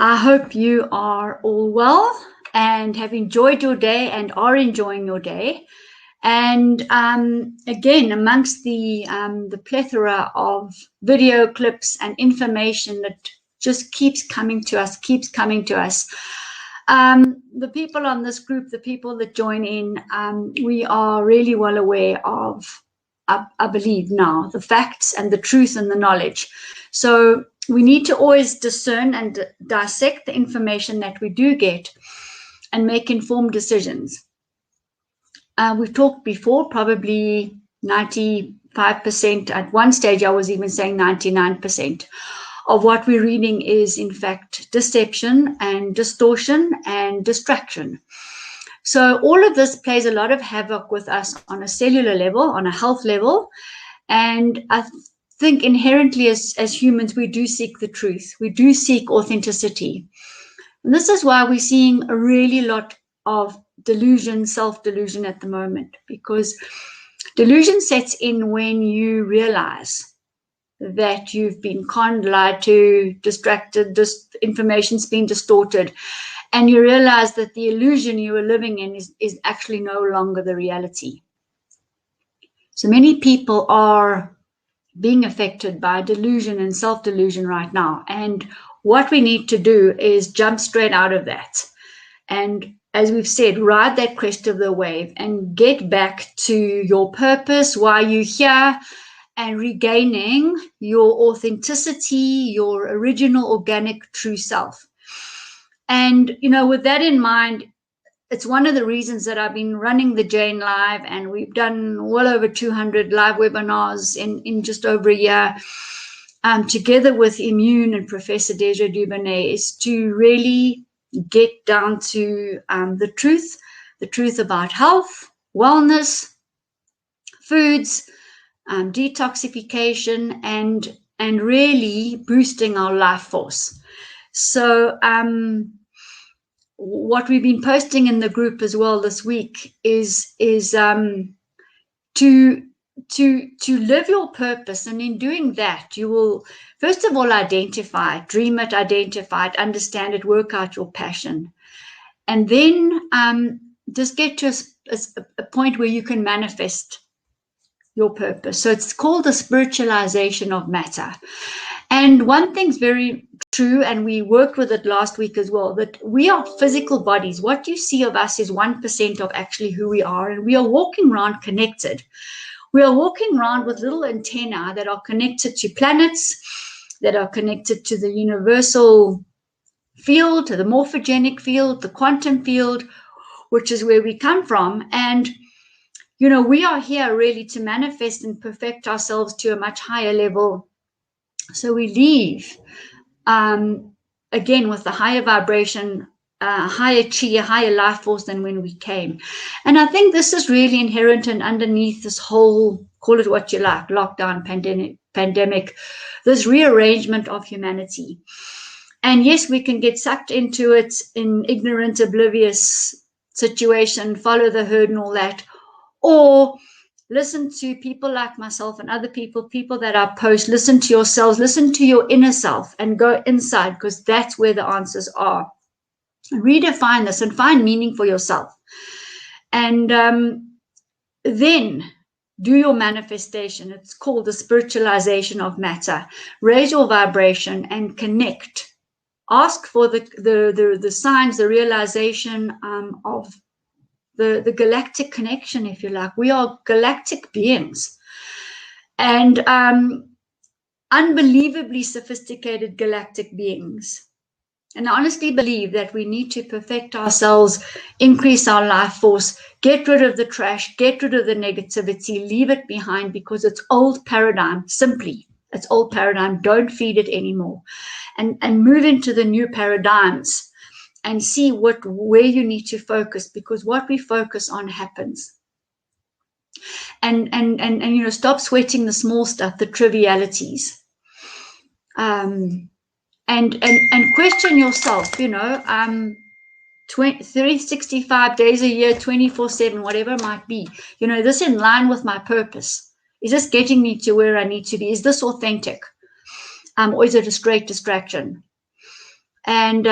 I hope you are all well and have enjoyed your day and are enjoying your day. And again, amongst the plethora of video clips and information that just keeps coming to us, the people on this group, the people that join in, we are really well aware of, I believe now, the facts and the truth and the knowledge. So we need to always discern and dissect the information that we do get and make informed decisions. We've talked before, probably 95%. At one stage, I was even saying 99% of what we're reading is, in fact, deception and distortion and distraction. So all of this plays a lot of havoc with us on a cellular level, on a health level. And I think inherently as humans, we do seek the truth. We do seek authenticity. And this is why we're seeing a really lot of delusion, self-delusion at the moment, because delusion sets in when you realize that you've been conned, lied to, distracted, information's been distorted, and you realize that the illusion you were living in is actually no longer the reality. So many people are being affected by delusion and self-delusion right now. And what we need to do is jump straight out of that. And as we've said, ride that crest of the wave and get back to your purpose, why you're here, and regaining your authenticity, your original organic true self. And, you know, with that in mind, it's one of the reasons that I've been running the Jane Live, and we've done well over 200 live webinars in just over a year, together with Immune and Professor Desiree Dubonnet, is to really get down to the truth about health, wellness, foods, detoxification, and really boosting our life force. So what we've been posting in the group as well this week is to live your purpose. And in doing that, you will first of all identify, dream it, identify it, understand it, work out your passion, and then just get to a point where you can manifest your purpose. So it's called the spiritualization of matter. And one thing's very true, and we worked with it last week as well, that we are physical bodies. What you see of us is 1% of actually who we are, and we are walking around connected. We are walking around with little antennae that are connected to planets, that are connected to the universal field, to the morphogenic field, the quantum field, which is where we come from. And you know, we are here really to manifest and perfect ourselves to a much higher level. So we leave, again, with the higher vibration, higher chi, a higher life force than when we came. And I think this is really inherent and underneath this whole, call it what you like, lockdown, pandemic, this rearrangement of humanity. And yes, we can get sucked into it in ignorant, oblivious situation, follow the herd and all that, or listen to people like myself and other people that I post, listen to yourselves, listen to your inner self and go inside, because that's where the answers are. Redefine this and find meaning for yourself. And then do your manifestation. It's called the spiritualization of matter. Raise your vibration and connect. Ask for the signs, the realization of the galactic connection, if you like. We are galactic beings, and unbelievably sophisticated galactic beings. And I honestly believe that we need to perfect ourselves, increase our life force, get rid of the trash, get rid of the negativity, leave it behind, because it's old paradigm. Simply, it's old paradigm. Don't feed it anymore, and move into the new paradigms. And see where you need to focus, because what we focus on happens. And you know, stop sweating the small stuff, the trivialities. And question yourself, you know, 365 days a year, 24/7, whatever it might be. You know, this in line with my purpose? Is this getting me to where I need to be? Is this authentic? Or is it a straight distraction? And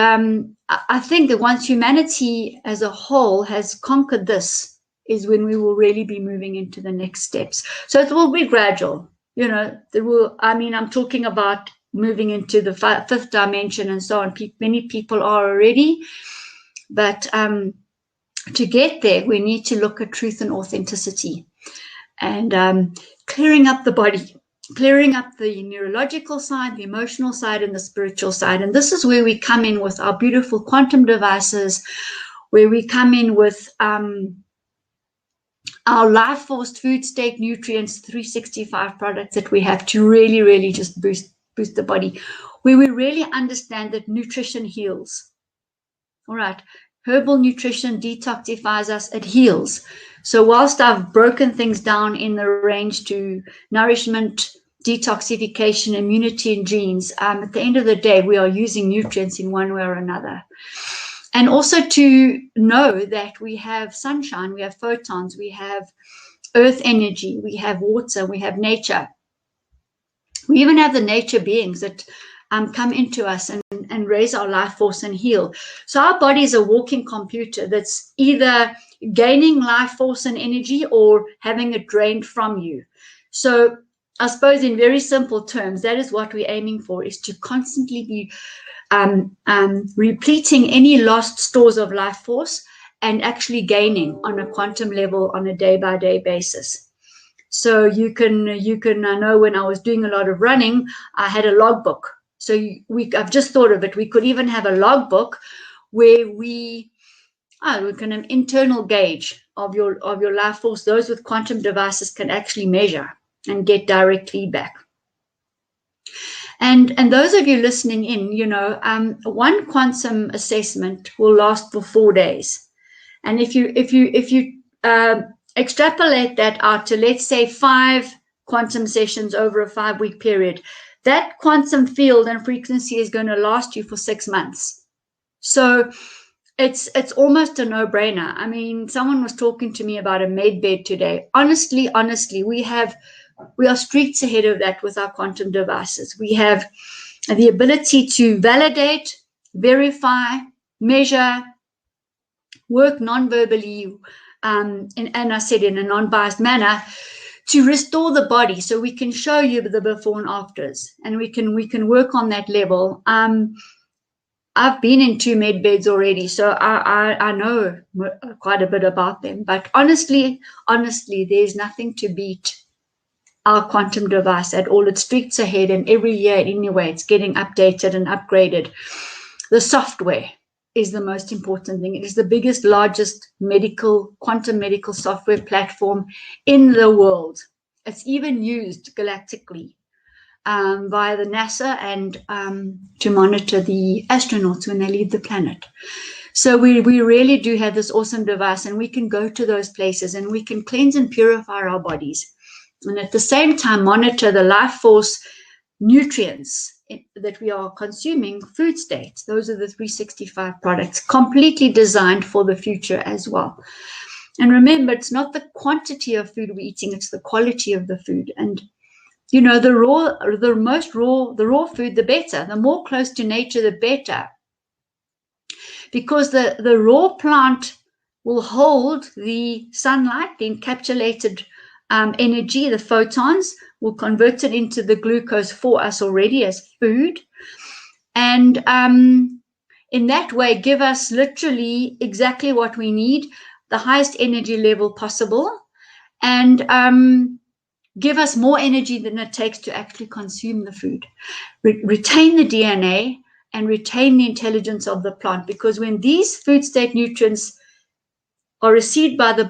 I think that once humanity as a whole has conquered this, is when we will really be moving into the next steps. So it will be gradual. You know, there will, I mean, I'm talking about moving into the fifth dimension and so on. Many people are already, but to get there, we need to look at truth and authenticity, and clearing up the body, clearing up the neurological side, the emotional side, and the spiritual side. And this is where we come in with our beautiful quantum devices, where we come in with our life force food state nutrients 365 products that we have to really, really just boost the body, where we really understand that nutrition heals. All right. Herbal nutrition detoxifies us, it heals. So whilst I've broken things down in the range to nourishment, detoxification, immunity, and genes, at the end of the day, we are using nutrients in one way or another. And also to know that we have sunshine, we have photons, we have earth energy, we have water, we have nature. We even have the nature beings that come into us and raise our life force and heal. So our body is a walking computer that's either gaining life force and energy or having it drained from you. So I suppose in very simple terms, that is what we're aiming for, is to constantly be repleting any lost stores of life force and actually gaining on a quantum level on a day-by-day basis. So you can I know when I was doing a lot of running, I had a logbook. So I've just thought of it. We could even have a logbook where we can an internal gauge of your life force. Those with quantum devices can actually measure and get direct feedback. And those of you listening in, you know, one quantum assessment will last for 4 days. And if you extrapolate that out to, let's say, 5 quantum sessions over a 5-week period, that quantum field and frequency is going to last you for 6 months. So it's almost a no-brainer. I mean, someone was talking to me about a med bed today. Honestly, we are streets ahead of that with our quantum devices. We have the ability to validate, verify, measure, work non-verbally, and I said in a non-biased manner, to restore the body, so we can show you the before and afters, and we can work on that level. I've been in 2 med beds already, so I know quite a bit about them. But honestly, there's nothing to beat our quantum device at all. It streaks ahead, and every year anyway, it's getting updated and upgraded. The software is the most important thing. It is the biggest, largest quantum medical software platform in the world. It's even used galactically via the NASA and to monitor the astronauts when they leave the planet. So we really do have this awesome device, and we can go to those places and we can cleanse and purify our bodies. And at the same time, monitor the life force nutrients that we are consuming, food states. Those are the 365 products, completely designed for the future as well. And remember, it's not the quantity of food we're eating, it's the quality of the food. And, you know, the raw food, the better. The more close to nature, the better. Because the raw plant will hold the sunlight, the encapsulated energy, the photons, will convert it into the glucose for us already as food, and in that way give us literally exactly what we need, the highest energy level possible, and give us more energy than it takes to actually consume the food. Retain the DNA and retain the intelligence of the plant, because when these food state nutrients are received by the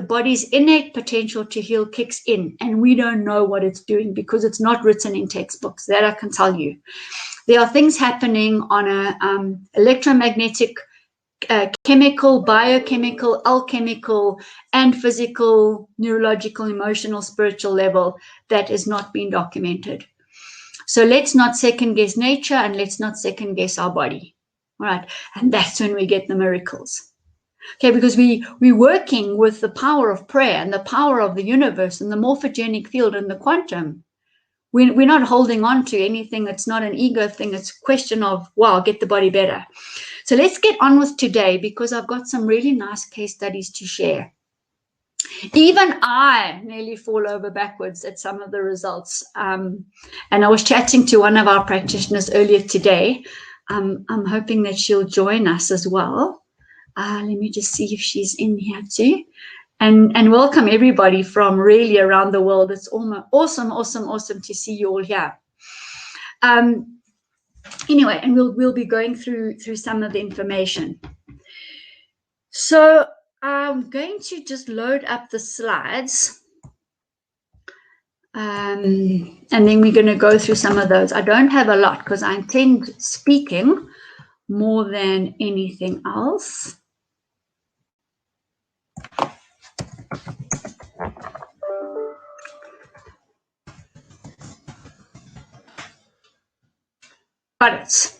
body's innate potential to heal kicks in, and we don't know what it's doing because it's not written in textbooks. That I can tell you. There are things happening on a electromagnetic, chemical, biochemical, alchemical, and physical, neurological, emotional, spiritual level that is not being documented. So let's not second guess nature, and let's not second guess our body. All right, and that's when we get the miracles. Okay, because we're working with the power of prayer and the power of the universe and the morphogenic field and the quantum. we're not holding on to anything. It's not an ego thing. It's a question of, wow, get the body better. So let's get on with today, because I've got some really nice case studies to share. Even I nearly fall over backwards at some of the results. And I was chatting to one of our practitioners earlier today. I'm hoping that she'll join us as well. Let me just see if she's in here too. And welcome everybody from really around the world. It's awesome to see you all here. Anyway, and we'll be going through some of the information. So I'm going to just load up the slides, and then we're going to go through some of those. I don't have a lot because I intend speaking more than anything else. Got it.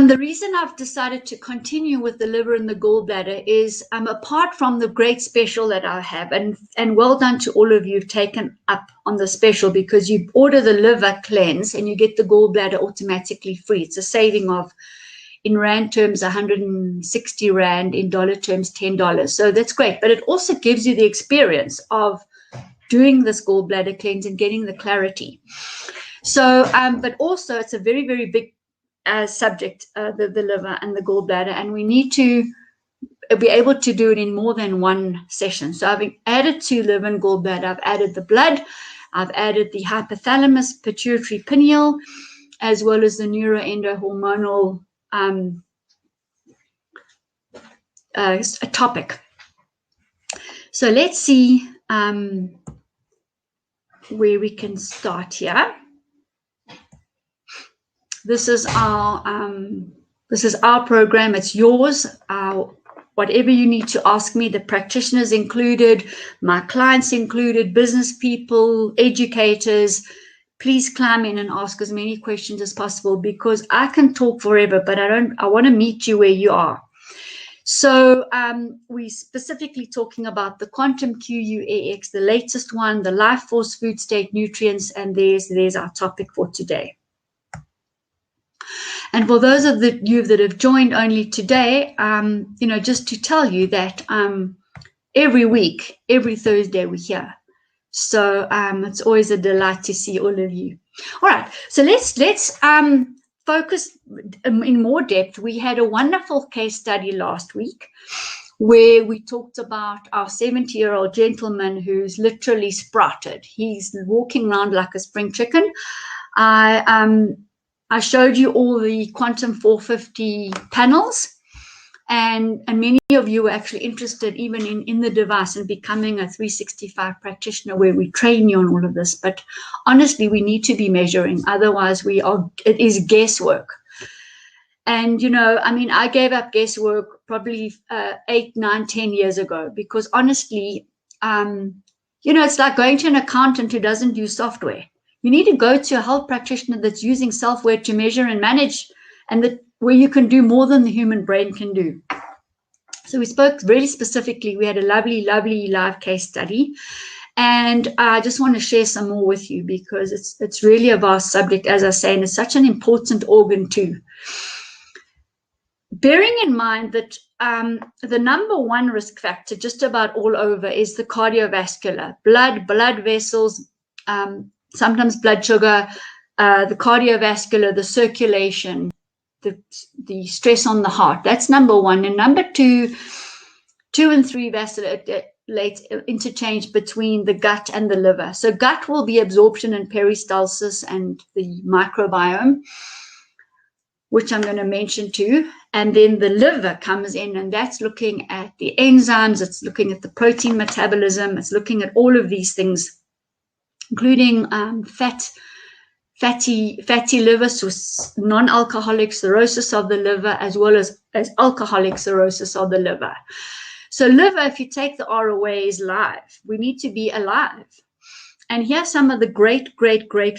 The reason I've decided to continue with the liver and the gallbladder is, apart from the great special that I have, and well done to all of you who've taken up on the special, because you order the liver cleanse and you get the gallbladder automatically free. It's a saving of, in Rand terms, 160 Rand, in dollar terms, $10. So that's great. But it also gives you the experience of doing this gallbladder cleanse and getting the clarity. So, but also it's a very, very big subject, the liver and the gallbladder, and we need to be able to do it in more than one session. So I've added to liver and gallbladder, I've added the blood, I've added the hypothalamus-Pituitary-Pineal, as well as the neuroendohormonal topic. So let's see where we can start here. This is our program. It's yours. Whatever you need to ask me, the practitioners included, my clients included, business people, educators, please climb in and ask as many questions as possible, because I can talk forever, but I want to meet you where you are. So we're specifically talking about the quantum QUEX, the latest one, the life force, food state, nutrients, and there's our topic for today. And for those of you that have joined only today, just to tell you that every week, every Thursday, we're here. So it's always a delight to see all of you. All right, so let's focus in more depth. We had a wonderful case study last week where we talked about our 70-year-old gentleman who's literally sprouted. He's walking around like a spring chicken. I showed you all the Quantum 450 panels, and many of you were actually interested even in the device and becoming a 365 practitioner, where we train you on all of this. But honestly, we need to be measuring, otherwise it is guesswork. And, I gave up guesswork probably 8, 9, 10 years ago, because honestly, it's like going to an accountant who doesn't use software. You need to go to a health practitioner that's using software to measure and manage, and where you can do more than the human brain can do. So we spoke really specifically. We had a lovely, lovely live case study, and I just want to share some more with you, because it's really a vast subject, as I say, and it's such an important organ too. Bearing in mind that the number one risk factor just about all over is the cardiovascular, blood vessels, sometimes blood sugar, the cardiovascular, the circulation, the stress on the heart. That's number one. And number two and three vascular interchange between the gut and the liver. So gut will be absorption and peristalsis and the microbiome, which I'm going to mention too. And then the liver comes in, and that's looking at the enzymes, it's looking at the protein metabolism, it's looking at all of these things, including fatty liver, so non-alcoholic cirrhosis of the liver, as well as alcoholic cirrhosis of the liver. So liver, if you take the R away, is live. We need to be alive. And here's some of the great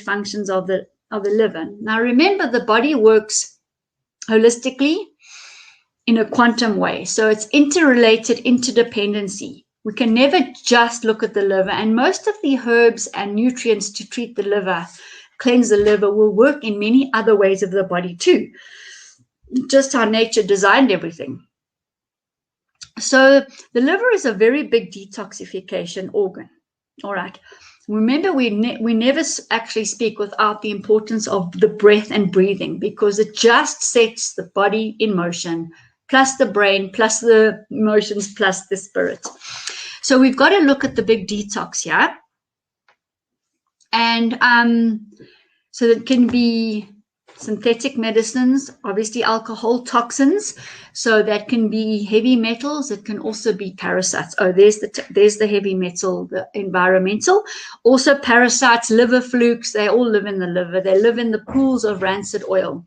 functions of the liver. Now remember, the body works holistically in a quantum way. So it's interrelated interdependency. We can never just look at the liver, and most of the herbs and nutrients to treat the liver, cleanse the liver, will work in many other ways of the body too, just how nature designed everything. So the liver is a very big detoxification organ. All right. Remember, we never actually speak without the importance of the breath and breathing, because it just sets the body in motion, plus the brain, plus the emotions, plus the spirit. So we've got to look at the big detox here. And so that can be synthetic medicines, obviously alcohol, toxins. So that can be heavy metals. It can also be parasites. Oh, there's the heavy metal, the environmental. Also parasites, liver flukes. They all live in the liver. They live in the pools of rancid oil.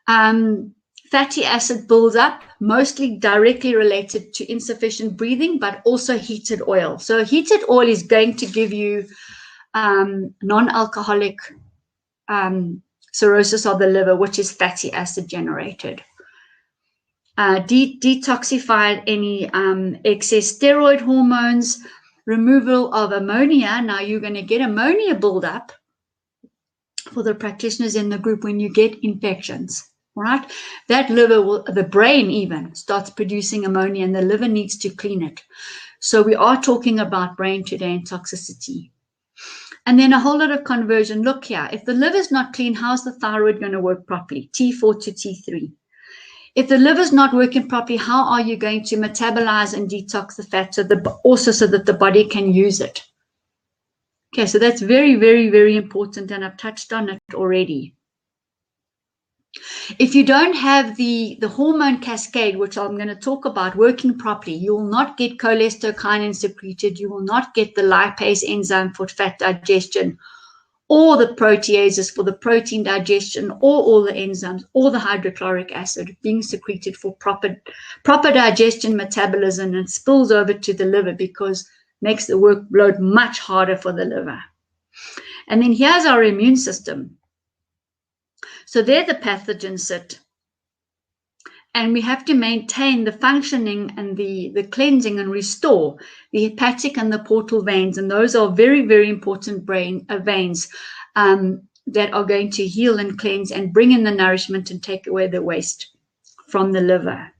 Fatty acid buildup, mostly directly related to insufficient breathing, but also heated oil. So heated oil is going to give you non-alcoholic cirrhosis of the liver, which is fatty acid generated. Detoxify any excess steroid hormones, removal of ammonia. Now you're going to get ammonia buildup for the practitioners in the group when you get infections. Right, that liver will, the brain even starts producing ammonia, and the liver needs to clean it. So we are talking about brain today and toxicity. And then a whole lot of conversion. Look here, if the liver's not clean, how's the thyroid going to work properly? T4 to T3. If the liver's not working properly, how are you going to metabolize and detox the fat also so that the body can use it? Okay, so that's very, very, very important, and I've touched on it already. If you don't have the hormone cascade, which I'm going to talk about, working properly, you will not get cholecystokinin secreted, you will not get the lipase enzyme for fat digestion, or the proteases for the protein digestion, or all the enzymes, or the hydrochloric acid being secreted for proper digestion, metabolism, and spills over to the liver, because it makes the workload much harder for the liver. And then here's our immune system. So there the pathogens sit, and we have to maintain the functioning and the cleansing and restore the hepatic and the portal veins, and those are very, very important veins that are going to heal and cleanse and bring in the nourishment and take away the waste from the liver.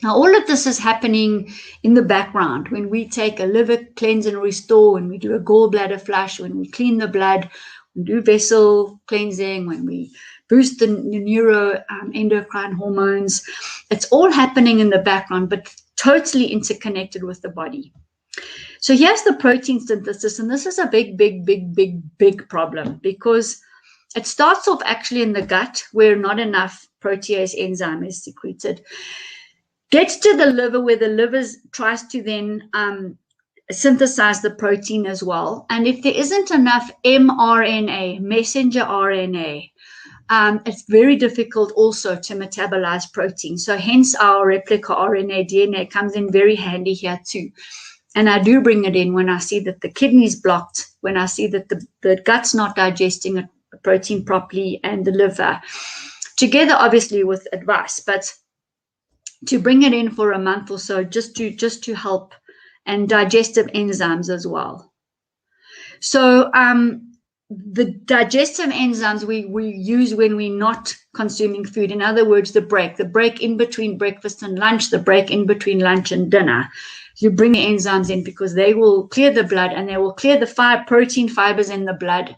Now, all of this is happening in the background when we take a liver cleanse and restore, when we do a gallbladder flush, when we clean the blood, we do vessel cleansing, when we boost the neuroendocrine hormones. It's all happening in the background, but totally interconnected with the body. So here's the protein synthesis, and this is a big, big, big, big, big problem, because it starts off actually in the gut, where not enough protease enzyme is secreted. Gets to the liver, where the liver tries to then synthesize the protein as well. And if there isn't enough mRNA, messenger RNA, it's very difficult also to metabolize protein. So hence our replica RNA, DNA comes in very handy here too. And I do bring it in when I see that the kidney's blocked, when I see that the gut's not digesting a protein properly, and the liver, together obviously with advice, but to bring it in for a month or so, just to help, and digestive enzymes as well. So the digestive enzymes we use when we're not consuming food. In other words, the break in between breakfast and lunch, the break in between lunch and dinner. You bring the enzymes in, because they will clear the blood, and they will clear the protein fibers in the blood,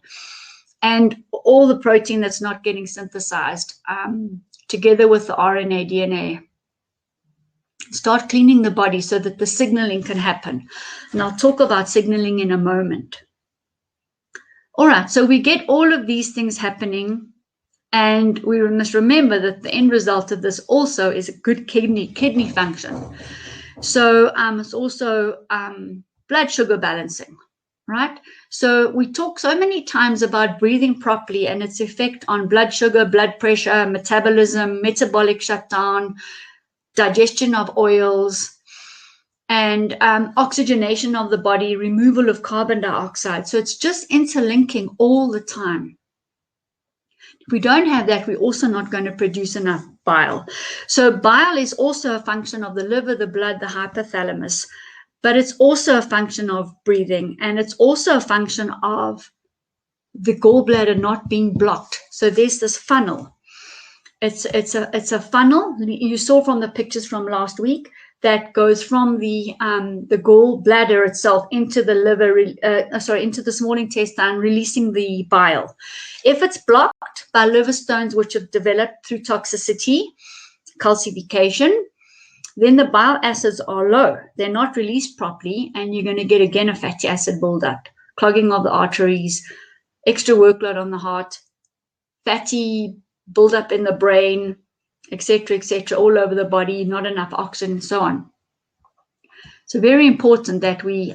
and all the protein that's not getting synthesized, together with the RNA, DNA. Start cleaning the body so that the signaling can happen. And I'll talk about signaling in a moment. All right, so we get all of these things happening, and we must remember that the end result of this also is a good kidney function. So it's also blood sugar balancing, right? So we talk so many times about breathing properly and its effect on blood sugar, blood pressure, metabolism, metabolic shutdown, digestion of oils, and oxygenation of the body, removal of carbon dioxide. So it's just interlinking all the time. If we don't have that, we're also not going to produce enough bile. So bile is also a function of the liver, the blood, the hypothalamus, but it's also a function of breathing, and it's also a function of the gallbladder not being blocked. So there's this funnel. It's a funnel. You saw from the pictures from last week that goes from the gallbladder itself into the liver, into the small intestine, releasing the bile. If it's blocked by liver stones which have developed through toxicity, calcification, then the bile acids are low. They're not released properly, and you're going to get again a fatty acid buildup, clogging of the arteries, extra workload on the heart, fatty buildup in the brain, etc., all over the body, not enough oxygen, and so on. So very important that we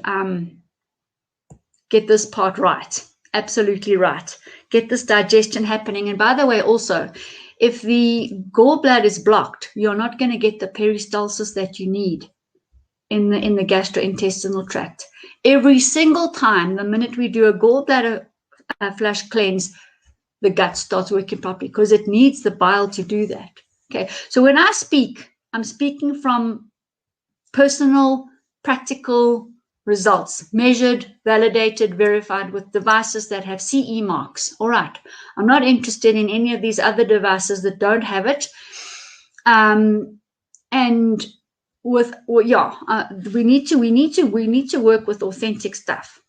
get this part right, absolutely right. Get this digestion happening. And by the way, also, if the gallbladder is blocked, you're not going to get the peristalsis that you need in the gastrointestinal tract. Every single time, the minute we do a gallbladder flush cleanse, the gut starts working properly because it needs the bile to do that. Okay, so when I speak, I'm speaking from personal, practical results, measured, validated, verified with devices that have CE marks. All right, I'm not interested in any of these other devices that don't have it. And with, well, yeah, we need to work with authentic stuff.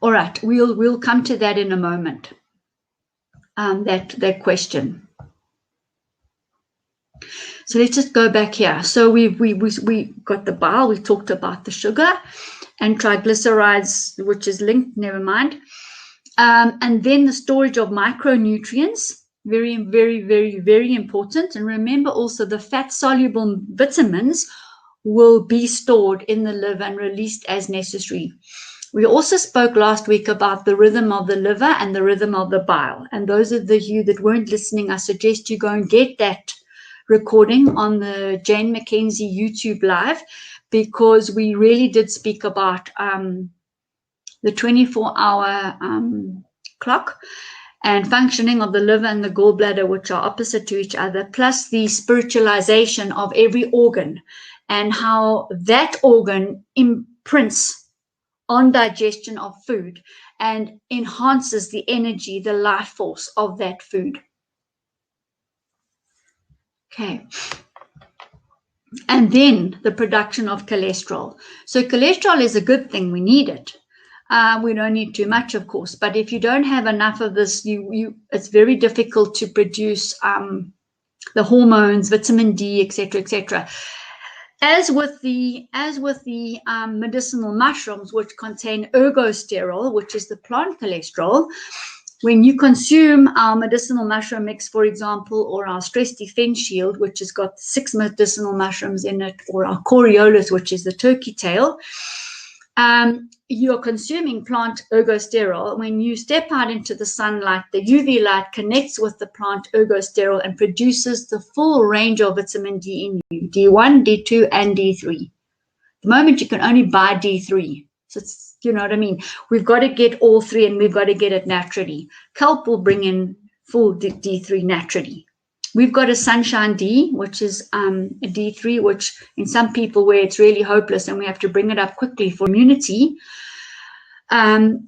All right, we'll come to that in a moment. That question. So let's just go back here. So we got the bile. We talked about the sugar and triglycerides, which is linked. Never mind. And then the storage of micronutrients. Very, very, very, very important. And remember also the fat-soluble vitamins will be stored in the liver and released as necessary. We also spoke last week about the rhythm of the liver and the rhythm of the bile. And those of you that weren't listening, I suggest you go and get that recording on the Jane McKenzie YouTube live, because we really did speak about the 24-hour clock and functioning of the liver and the gallbladder, which are opposite to each other, plus the spiritualization of every organ and how that organ imprints on digestion of food and enhances the energy, the life force of that food. Okay. And then the production of cholesterol. So cholesterol is a good thing. We need it. We don't need too much, of course, but if you don't have enough of this, it's very difficult to produce the hormones, vitamin D, etc., etc. As with the medicinal mushrooms, which contain ergosterol, which is the plant cholesterol, when you consume our medicinal mushroom mix, for example, or our stress defense shield, which has got 6 medicinal mushrooms in it, or our Coriolis, which is the turkey tail, you're consuming plant ergosterol. When you step out into the sunlight, the UV light connects with the plant ergosterol and produces the full range of vitamin D in you, D1, D2, and D3. At the moment, you can only buy D3. So it's, you know what I mean? We've got to get all three, and we've got to get it naturally. Kelp will bring in full D3 naturally. We've got a Sunshine D, which is a D3, which in some people where it's really hopeless and we have to bring it up quickly for immunity,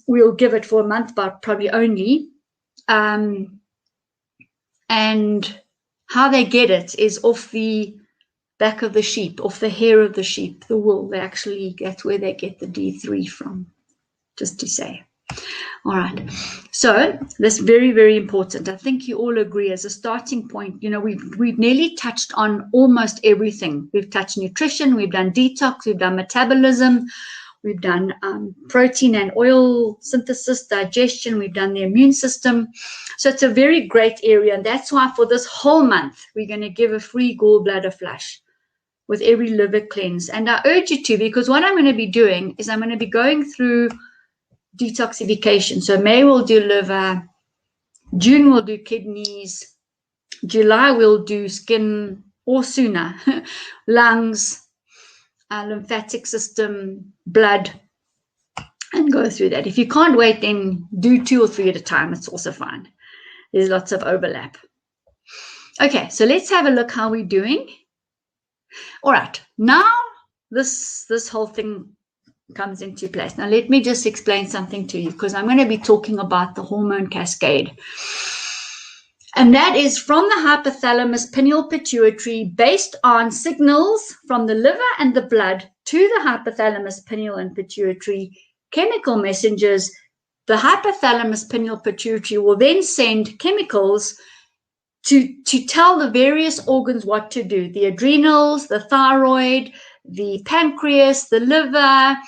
we'll give it for a month, but probably only. And how they get it is off the back of the sheep, off the hair of the sheep, the wool. That's where they get the D3 from, just to say. All right, so that's very, very important. I think you all agree as a starting point. You know, we've nearly touched on almost everything. We've touched nutrition, we've done detox, we've done metabolism, we've done protein and oil synthesis, digestion, we've done the immune system. So it's a very great area, and that's why for this whole month we're going to give a free gallbladder flush with every liver cleanse. And I urge you to, because what I'm going to be doing is I'm going to be going through detoxification. So May we'll do liver, June we'll do kidneys, July we'll do skin, or sooner, lungs, lymphatic system, blood, and go through that. If you can't wait, then do 2 or 3 at a time. It's also fine. There's lots of overlap. Okay, so let's have a look how we're doing. All right, now this whole thing comes into place. Now let me just explain something to you, because I'm going to be talking about the hormone cascade. And that is from the hypothalamus-pineal-pituitary, based on signals from the liver and the blood to the hypothalamus, pineal, and pituitary, chemical messengers. The hypothalamus, pineal, pituitary will then send chemicals to tell the various organs what to do. The adrenals, the thyroid, the pancreas, the liver,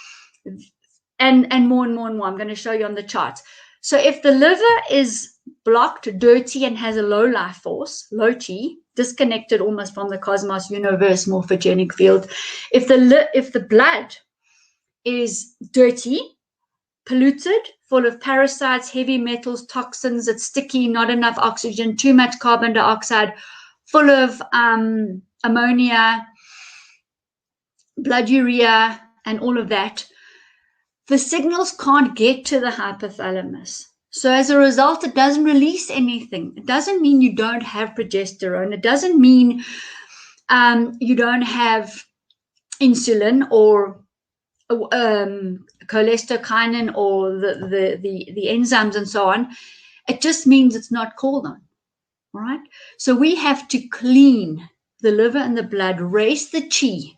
and more and more and more. I'm going to show you on the charts. So if the liver is blocked, dirty, and has a low life force, low T, disconnected almost from the cosmos, universe, morphogenic field. If the blood is dirty, polluted, full of parasites, heavy metals, toxins, it's sticky, not enough oxygen, too much carbon dioxide, full of ammonia, blood urea, and all of that, the signals can't get to the hypothalamus. So as a result, it doesn't release anything. It doesn't mean you don't have progesterone. It doesn't mean you don't have insulin or cholecystokinin or the enzymes and so on. It just means it's not called on. All right. So we have to clean the liver and the blood, raise the chi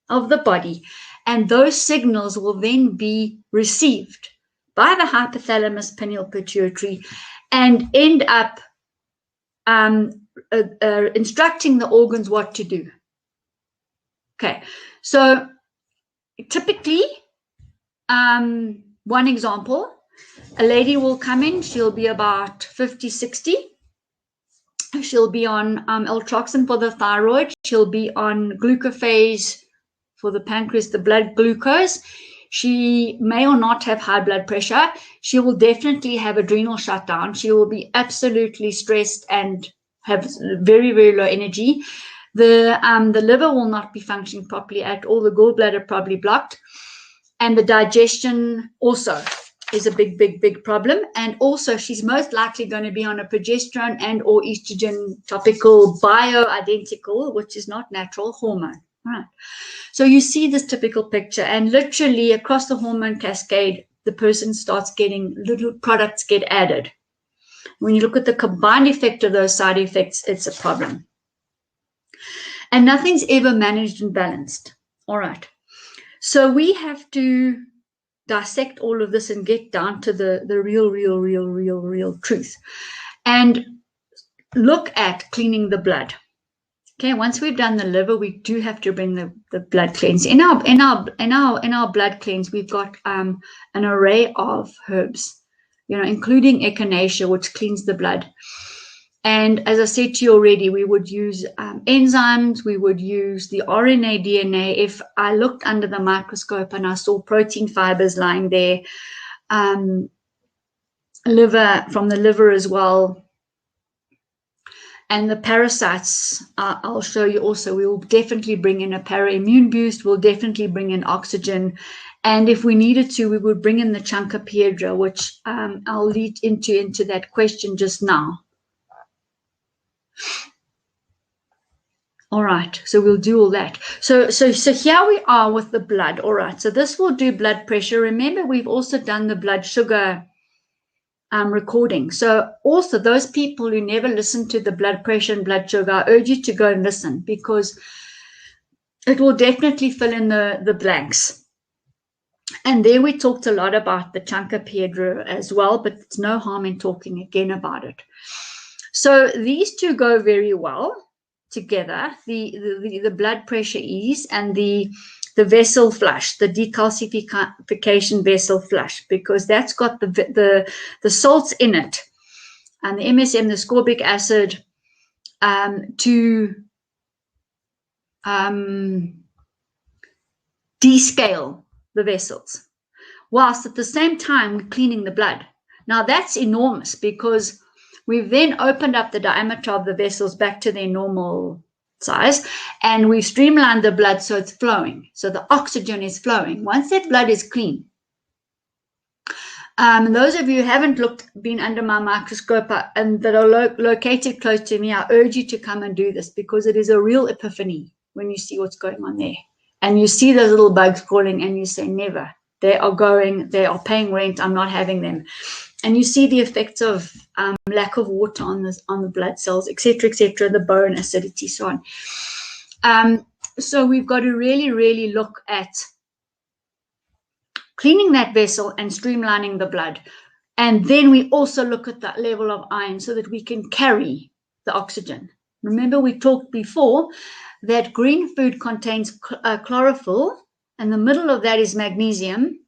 of the body, and those signals will then be received by the hypothalamus, pineal, pituitary, and end up instructing the organs what to do. Okay, so typically, one example, a lady will come in, she'll be about 50, 60. She'll be on L-troxin for the thyroid. She'll be on glucophage for the pancreas, the blood glucose. She may or not have high blood pressure. She will definitely have adrenal shutdown. She will be absolutely stressed and have very, very low energy. The liver will not be functioning properly at all. The gallbladder probably blocked. And the digestion also is a big, big, big problem. And also she's most likely going to be on a progesterone and or estrogen topical bioidentical, which is not natural, hormone. Right. So you see this typical picture, and literally across the hormone cascade, the person starts getting little products get added. When you look at the combined effect of those side effects, it's a problem. And nothing's ever managed and balanced. All right. So we have to dissect all of this and get down to the real truth. And look at cleaning the blood. Okay, once we've done the liver, we do have to bring the blood cleanse. In our blood cleanse, we've got an array of herbs, including echinacea, which cleans the blood. And as I said to you already, we would use enzymes, we would use the RNA, DNA. If I looked under the microscope and I saw protein fibers lying there, liver, from the liver as well, and the parasites, I'll show you also. We will definitely bring in a para-immune boost. We'll definitely bring in oxygen. And if we needed to, we would bring in the Chanca Piedra, which I'll lead into that question just now. All right, so we'll do all that. So here we are with the blood. All right, so this will do blood pressure. Remember, we've also done the blood sugar recording. So also those people who never listen to the blood pressure and blood sugar, I urge you to go and listen, because it will definitely fill in the blanks. And there we talked a lot about the Chanca Piedra as well, but it's no harm in talking again about it. So these two go very well together, the blood pressure ease and the vessel flush, the decalcification vessel flush, because that's got the salts in it, and the MSM, the ascorbic acid, to descale the vessels, whilst at the same time we're cleaning the blood. Now that's enormous, because we've then opened up the diameter of the vessels back to their normal size, and we've streamlined the blood so it's flowing. So the oxygen is flowing. Once that blood is clean, those of you who haven't been under my microscope and that are located close to me, I urge you to come and do this, because it is a real epiphany when you see what's going on there. And you see those little bugs crawling and you say, never. They are paying rent, I'm not having them. And you see the effects of lack of water on the blood cells, etc., the bone acidity, so on. So we've got to really, really look at cleaning that vessel and streamlining the blood. And then we also look at that level of iron so that we can carry the oxygen. Remember, we talked before that green food contains chlorophyll, and the middle of that is magnesium.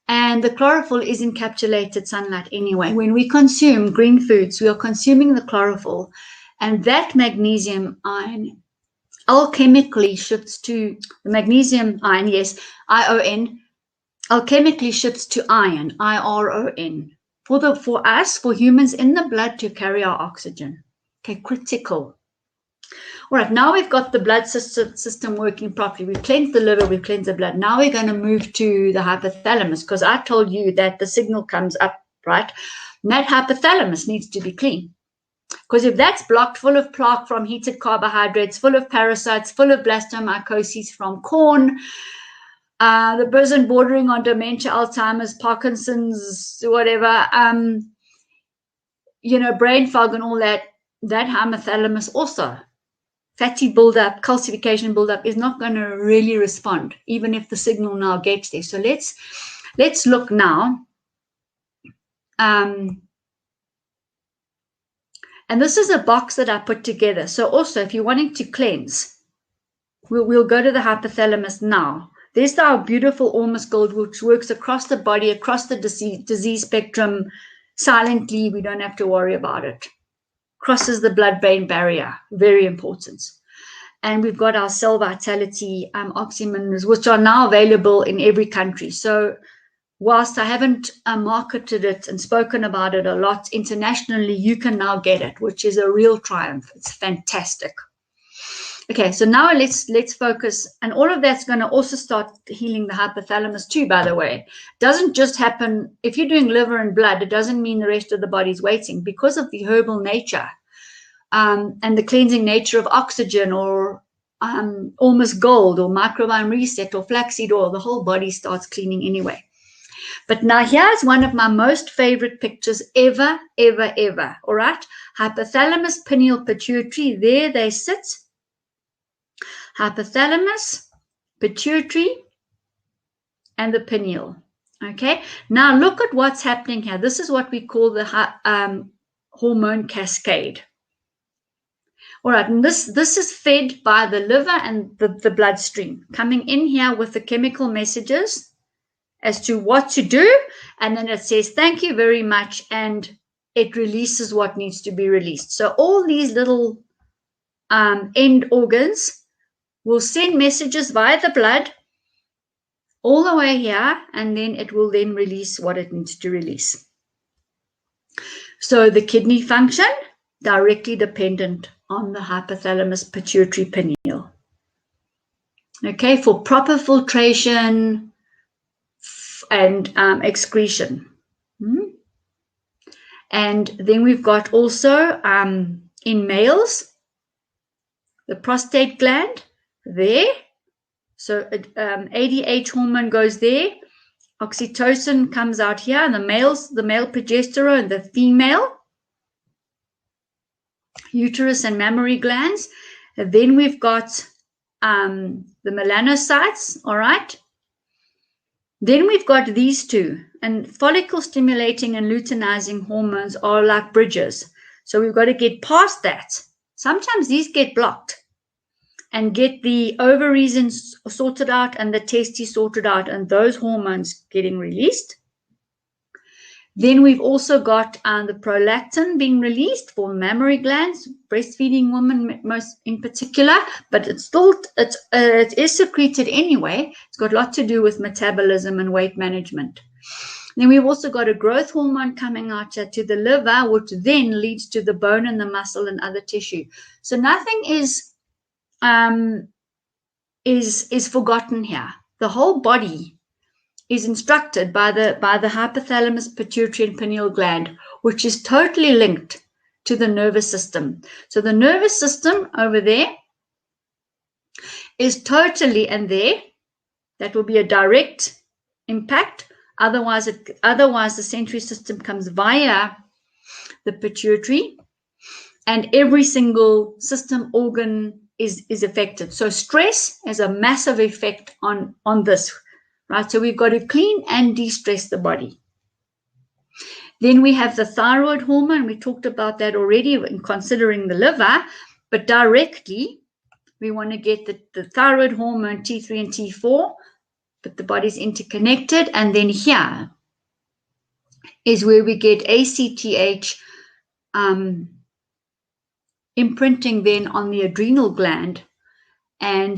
And the chlorophyll is encapsulated sunlight anyway. When we consume green foods, we are consuming the chlorophyll, and that magnesium ion alchemically shifts to the magnesium ion, yes, ION, alchemically shifts to iron, IRON, for us, for humans, in the blood to carry our oxygen. Okay, critical. All right, now we've got the blood system working properly. We've cleansed the liver, we've cleansed the blood. Now we're going to move to the hypothalamus, because I told you that the signal comes up, right? And that hypothalamus needs to be clean. Because if that's blocked, full of plaque from heated carbohydrates, full of parasites, full of blastomycosis from corn, the person bordering on dementia, Alzheimer's, Parkinson's, whatever, brain fog and all that, that hypothalamus also, fatty buildup, calcification buildup, is not going to really respond, even if the signal now gets there. So let's look now. And this is a box that I put together. So also, if you're wanting to cleanse, we'll go to the hypothalamus now. There's our beautiful Ormus Gold, which works across the body, across the disease spectrum, silently. We don't have to worry about it. Crosses the blood-brain barrier, very important. And we've got our cell vitality oxyminerals, which are now available in every country. So whilst I haven't marketed it and spoken about it a lot internationally, you can now get it, which is a real triumph. It's fantastic. Okay, so now let's focus, and all of that's going to also start healing the hypothalamus too, by the way. It doesn't just happen, if you're doing liver and blood, it doesn't mean the rest of the body's waiting, because of the herbal nature and the cleansing nature of oxygen, or Ormus Gold, or Microbiome Reset, or flaxseed oil. The whole body starts cleaning anyway. But now here's one of my most favorite pictures ever, ever, ever. All right, Hypothalamus-Pineal-Pituitary, there they sit. Hypothalamus, pituitary, and the pineal. Okay, now look at what's happening here. This is what we call the hormone cascade. All right, and this is fed by the liver and the bloodstream, coming in here with the chemical messages as to what to do, and then it says thank you very much, and it releases what needs to be released. So all these little end organs will send messages via the blood all the way here, and then it will then release what it needs to release. So the kidney function, directly dependent on the hypothalamus-pituitary-pineal. Okay, for proper filtration and excretion. And then we've got also in males, the prostate gland, there, so ADH hormone goes there, oxytocin comes out here, and the male progesterone, the female uterus and mammary glands. And then we've got the melanocytes. All right, then we've got these two, and follicle stimulating and luteinizing hormones are like bridges, so we've got to get past that. Sometimes these get blocked, and get the ovaries sorted out and the testes sorted out, and those hormones getting released. Then we've also got the prolactin being released for mammary glands, breastfeeding women most in particular, but it is secreted anyway. It's got a lot to do with metabolism and weight management. Then we've also got a growth hormone coming out to the liver, which then leads to the bone and the muscle and other tissue. So nothing is is forgotten here. The whole body is instructed by the hypothalamus-pituitary-pineal gland, which is totally linked to the nervous system. So the nervous system over there is totally, and there, that will be a direct impact. Otherwise the sensory system comes via the pituitary, and every single system organ is affected. So stress has a massive effect on this, right? So we've got to clean and de-stress the body. Then we have the thyroid hormone. We talked about that already in considering the liver, but directly we want to get the thyroid hormone T3 and T4, but the body's interconnected. And then here is where we get ACTH imprinting then on the adrenal gland, and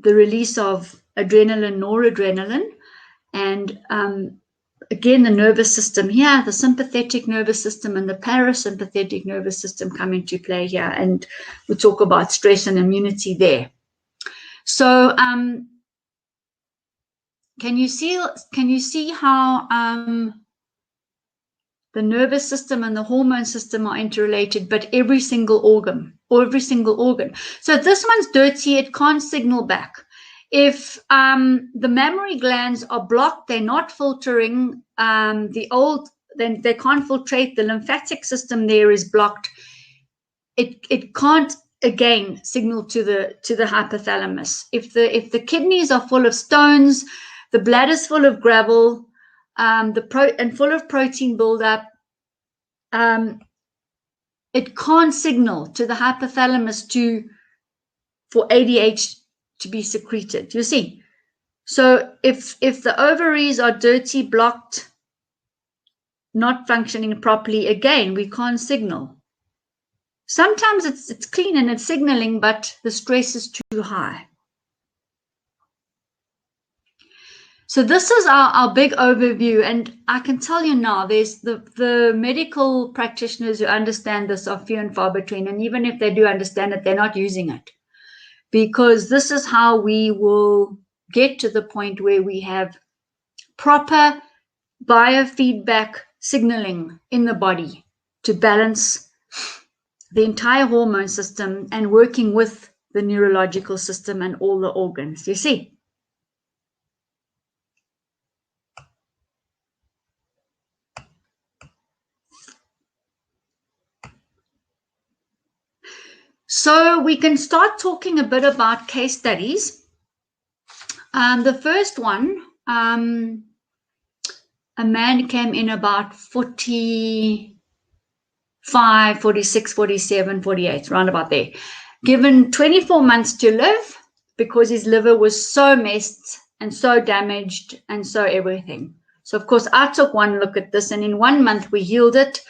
the release of adrenaline, noradrenaline, and again, the nervous system here, the sympathetic nervous system and the parasympathetic nervous system come into play here, and we'll talk about stress and immunity there. So can you see how the nervous system and the hormone system are interrelated, but every single organ. So if this one's dirty, it can't signal back. If the mammary glands are blocked, they're not filtering then they can't filtrate. The lymphatic system there is blocked. It can't again signal to the hypothalamus. If the kidneys are full of stones, the bladder's full of gravel, and full of protein buildup, it can't signal to the hypothalamus for ADH to be secreted. You see, so if the ovaries are dirty, blocked, not functioning properly, again we can't signal. Sometimes it's clean and it's signaling, but the stress is too high. So this is our big overview, and I can tell you now, there's the medical practitioners who understand this are few and far between, and even if they do understand it, they're not using it, because this is how we will get to the point where we have proper biofeedback signaling in the body to balance the entire hormone system and working with the neurological system and all the organs, you see. So we can start talking a bit about case studies. The first one, a man came in about 45, 46, 47, 48, round about there. Given 24 months to live because his liver was so messed and so damaged and so everything. So, of course, I took one look at this, and in 1 month we healed it.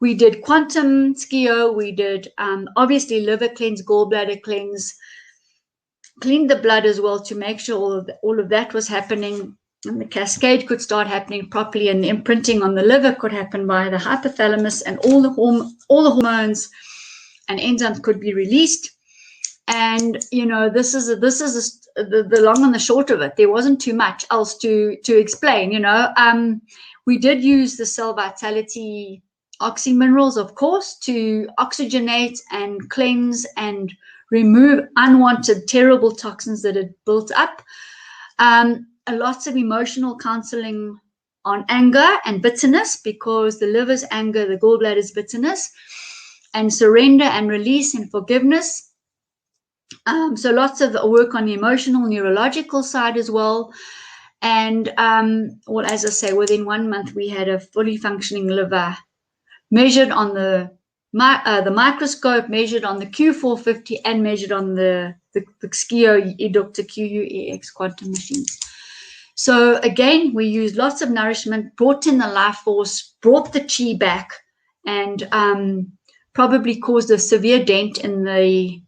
We did quantum SCIO, we did obviously liver cleanse, gallbladder cleanse, cleaned the blood as well to make sure all of that was happening, and the cascade could start happening properly, and the imprinting on the liver could happen by the hypothalamus, and all the hormones and enzymes could be released. And you know, this is the long and the short of it. There wasn't too much else to explain. You know, we did use the cell vitality oxy minerals, of course, to oxygenate and cleanse and remove unwanted, terrible toxins that had built up. Lots of emotional counseling on anger and bitterness, because the liver's anger, the gallbladder's bitterness, and surrender and release and forgiveness. So lots of work on the emotional, neurological side as well. And well, as I say, within 1 month, we had a fully functioning liver, measured on the microscope, measured on the Q450, and measured on the SCIO EDUCTOR QUEX quantum machines. So again, we used lots of nourishment, brought in the life force, brought the chi back, and probably caused a severe dent in the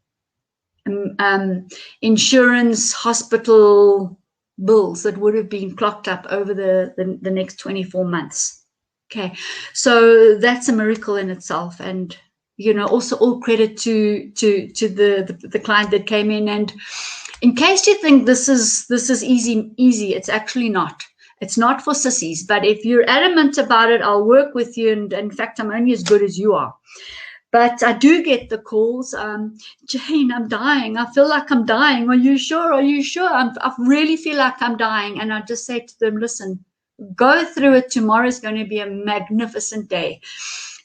insurance hospital bills that would have been clocked up over the next 24 months. Okay, so that's a miracle in itself, and you know, also all credit to the client that came in. And in case you think this is easy, it's actually not. It's not for sissies. But if you're adamant about it, I'll work with you. And in fact, I'm only as good as you are. But I do get the calls. Jane, I'm dying. I feel like I'm dying. Are you sure? Are you sure? I really feel like I'm dying. And I just say to them, listen, go through it. Tomorrow is going to be a magnificent day.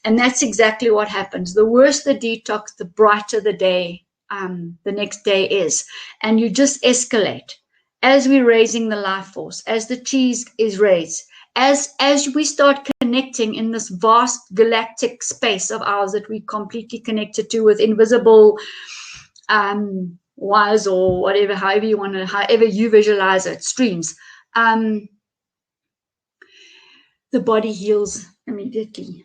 And that's exactly what happens. The worse the detox, the brighter the day, the next day is. And you just escalate. As we're raising the life force, as the cheese is raised, as we start connecting in this vast galactic space of ours that we completely connected to with invisible wires or whatever, however you visualize it, streams, the body heals immediately.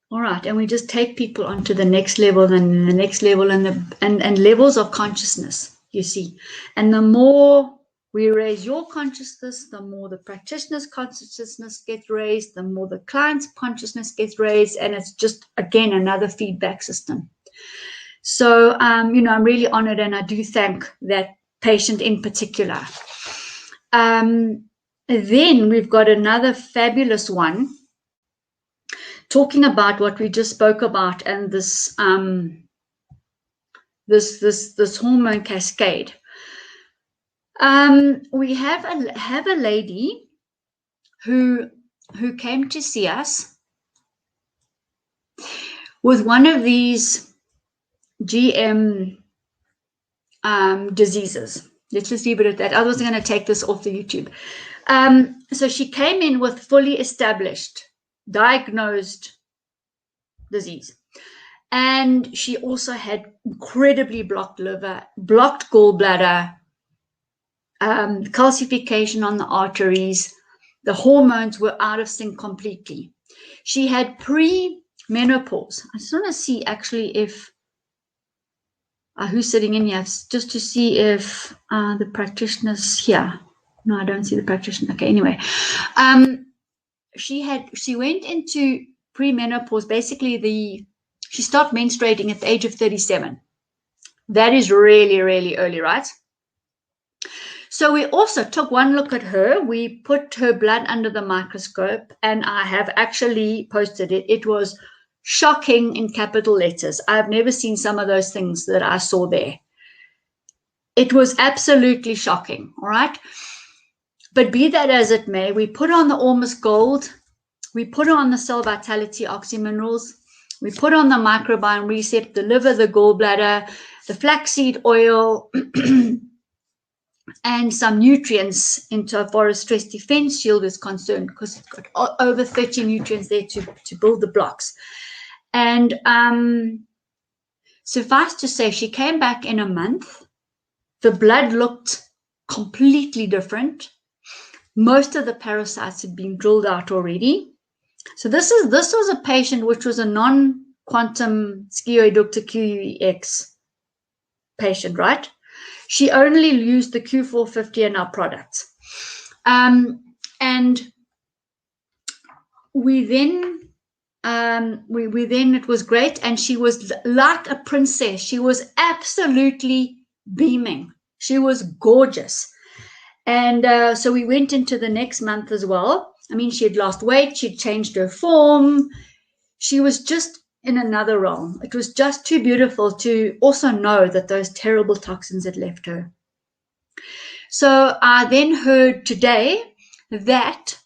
All right, and we just take people onto the next level and the next level and levels of consciousness, you see. And the more we raise your consciousness, the more the practitioner's consciousness gets raised, the more the client's consciousness gets raised, and it's just, again, another feedback system. So, you know, I'm really honored, and I do thank that patient in particular. Then we've got another fabulous one talking about what we just spoke about, and this this hormone cascade. We have a lady who came to see us with one of these GM diseases. Let's just leave it at that. I was going to take this off the YouTube. So she came in with fully established, diagnosed disease. And she also had incredibly blocked liver, blocked gallbladder, calcification on the arteries. The hormones were out of sync completely. She had pre-menopause. I just want to see actually if who's sitting in here, just to see if the practitioner's here. No, I don't see the practitioner. Okay, anyway, she went into pre-menopause. Basically, she stopped menstruating at the age of 37. That is really, really early, right? So we also took one look at her. We put her blood under the microscope, and I have actually posted it. It was shocking in capital letters. I've never seen some of those things that I saw there. It was absolutely shocking, all right? But be that as it may, we put on the Ormus Gold. We put on the Cell Vitality Oxyminerals. We put on the Microbiome Reset, the liver, the gallbladder, the flaxseed oil, and some nutrients into as far as stress defense shield is concerned, because it's got over 30 nutrients there to build the blocks. And suffice to say, she came back in a month. The blood looked completely different. Most of the parasites had been drilled out already. So this was a patient which was a non-quantum SCIO EDUCTOR QUEX patient, right? She only used the Q450 in our products. And we then, it was great. And she was like a princess. She was absolutely beaming. She was gorgeous. And so we went into the next month as well. I mean, she had lost weight. She'd changed her form. She was just in another realm. It was just too beautiful to also know that those terrible toxins had left her. So I then heard today that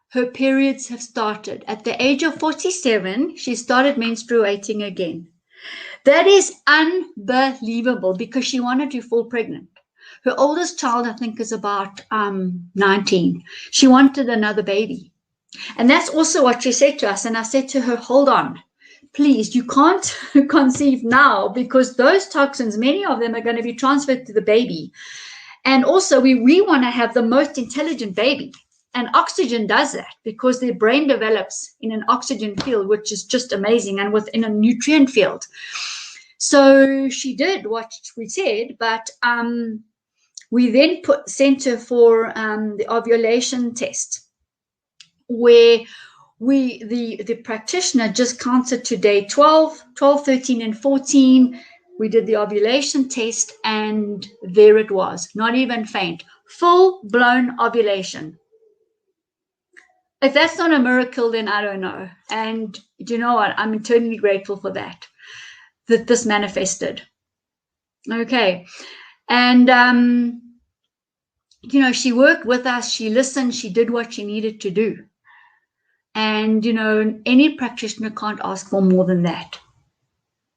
her periods have started. At the age of 47, she started menstruating again. That is unbelievable, because she wanted to fall pregnant. Her oldest child, I think, is about 19. She wanted another baby. And that's also what she said to us. And I said to her, hold on, please, you can't conceive now, because those toxins, many of them are going to be transferred to the baby. And also we want to have the most intelligent baby. And oxygen does that, because their brain develops in an oxygen field, which is just amazing, and within a nutrient field. So she did what we said, but we then sent her for the ovulation test, where the practitioner just counted to day 12, 13, and 14. We did the ovulation test, and there it was, not even faint, full-blown ovulation. If that's not a miracle, then I don't know. And do you know what? I'm eternally grateful for that this manifested. Okay. And, you know, she worked with us. She listened. She did what she needed to do. And, you know, any practitioner can't ask for more than that.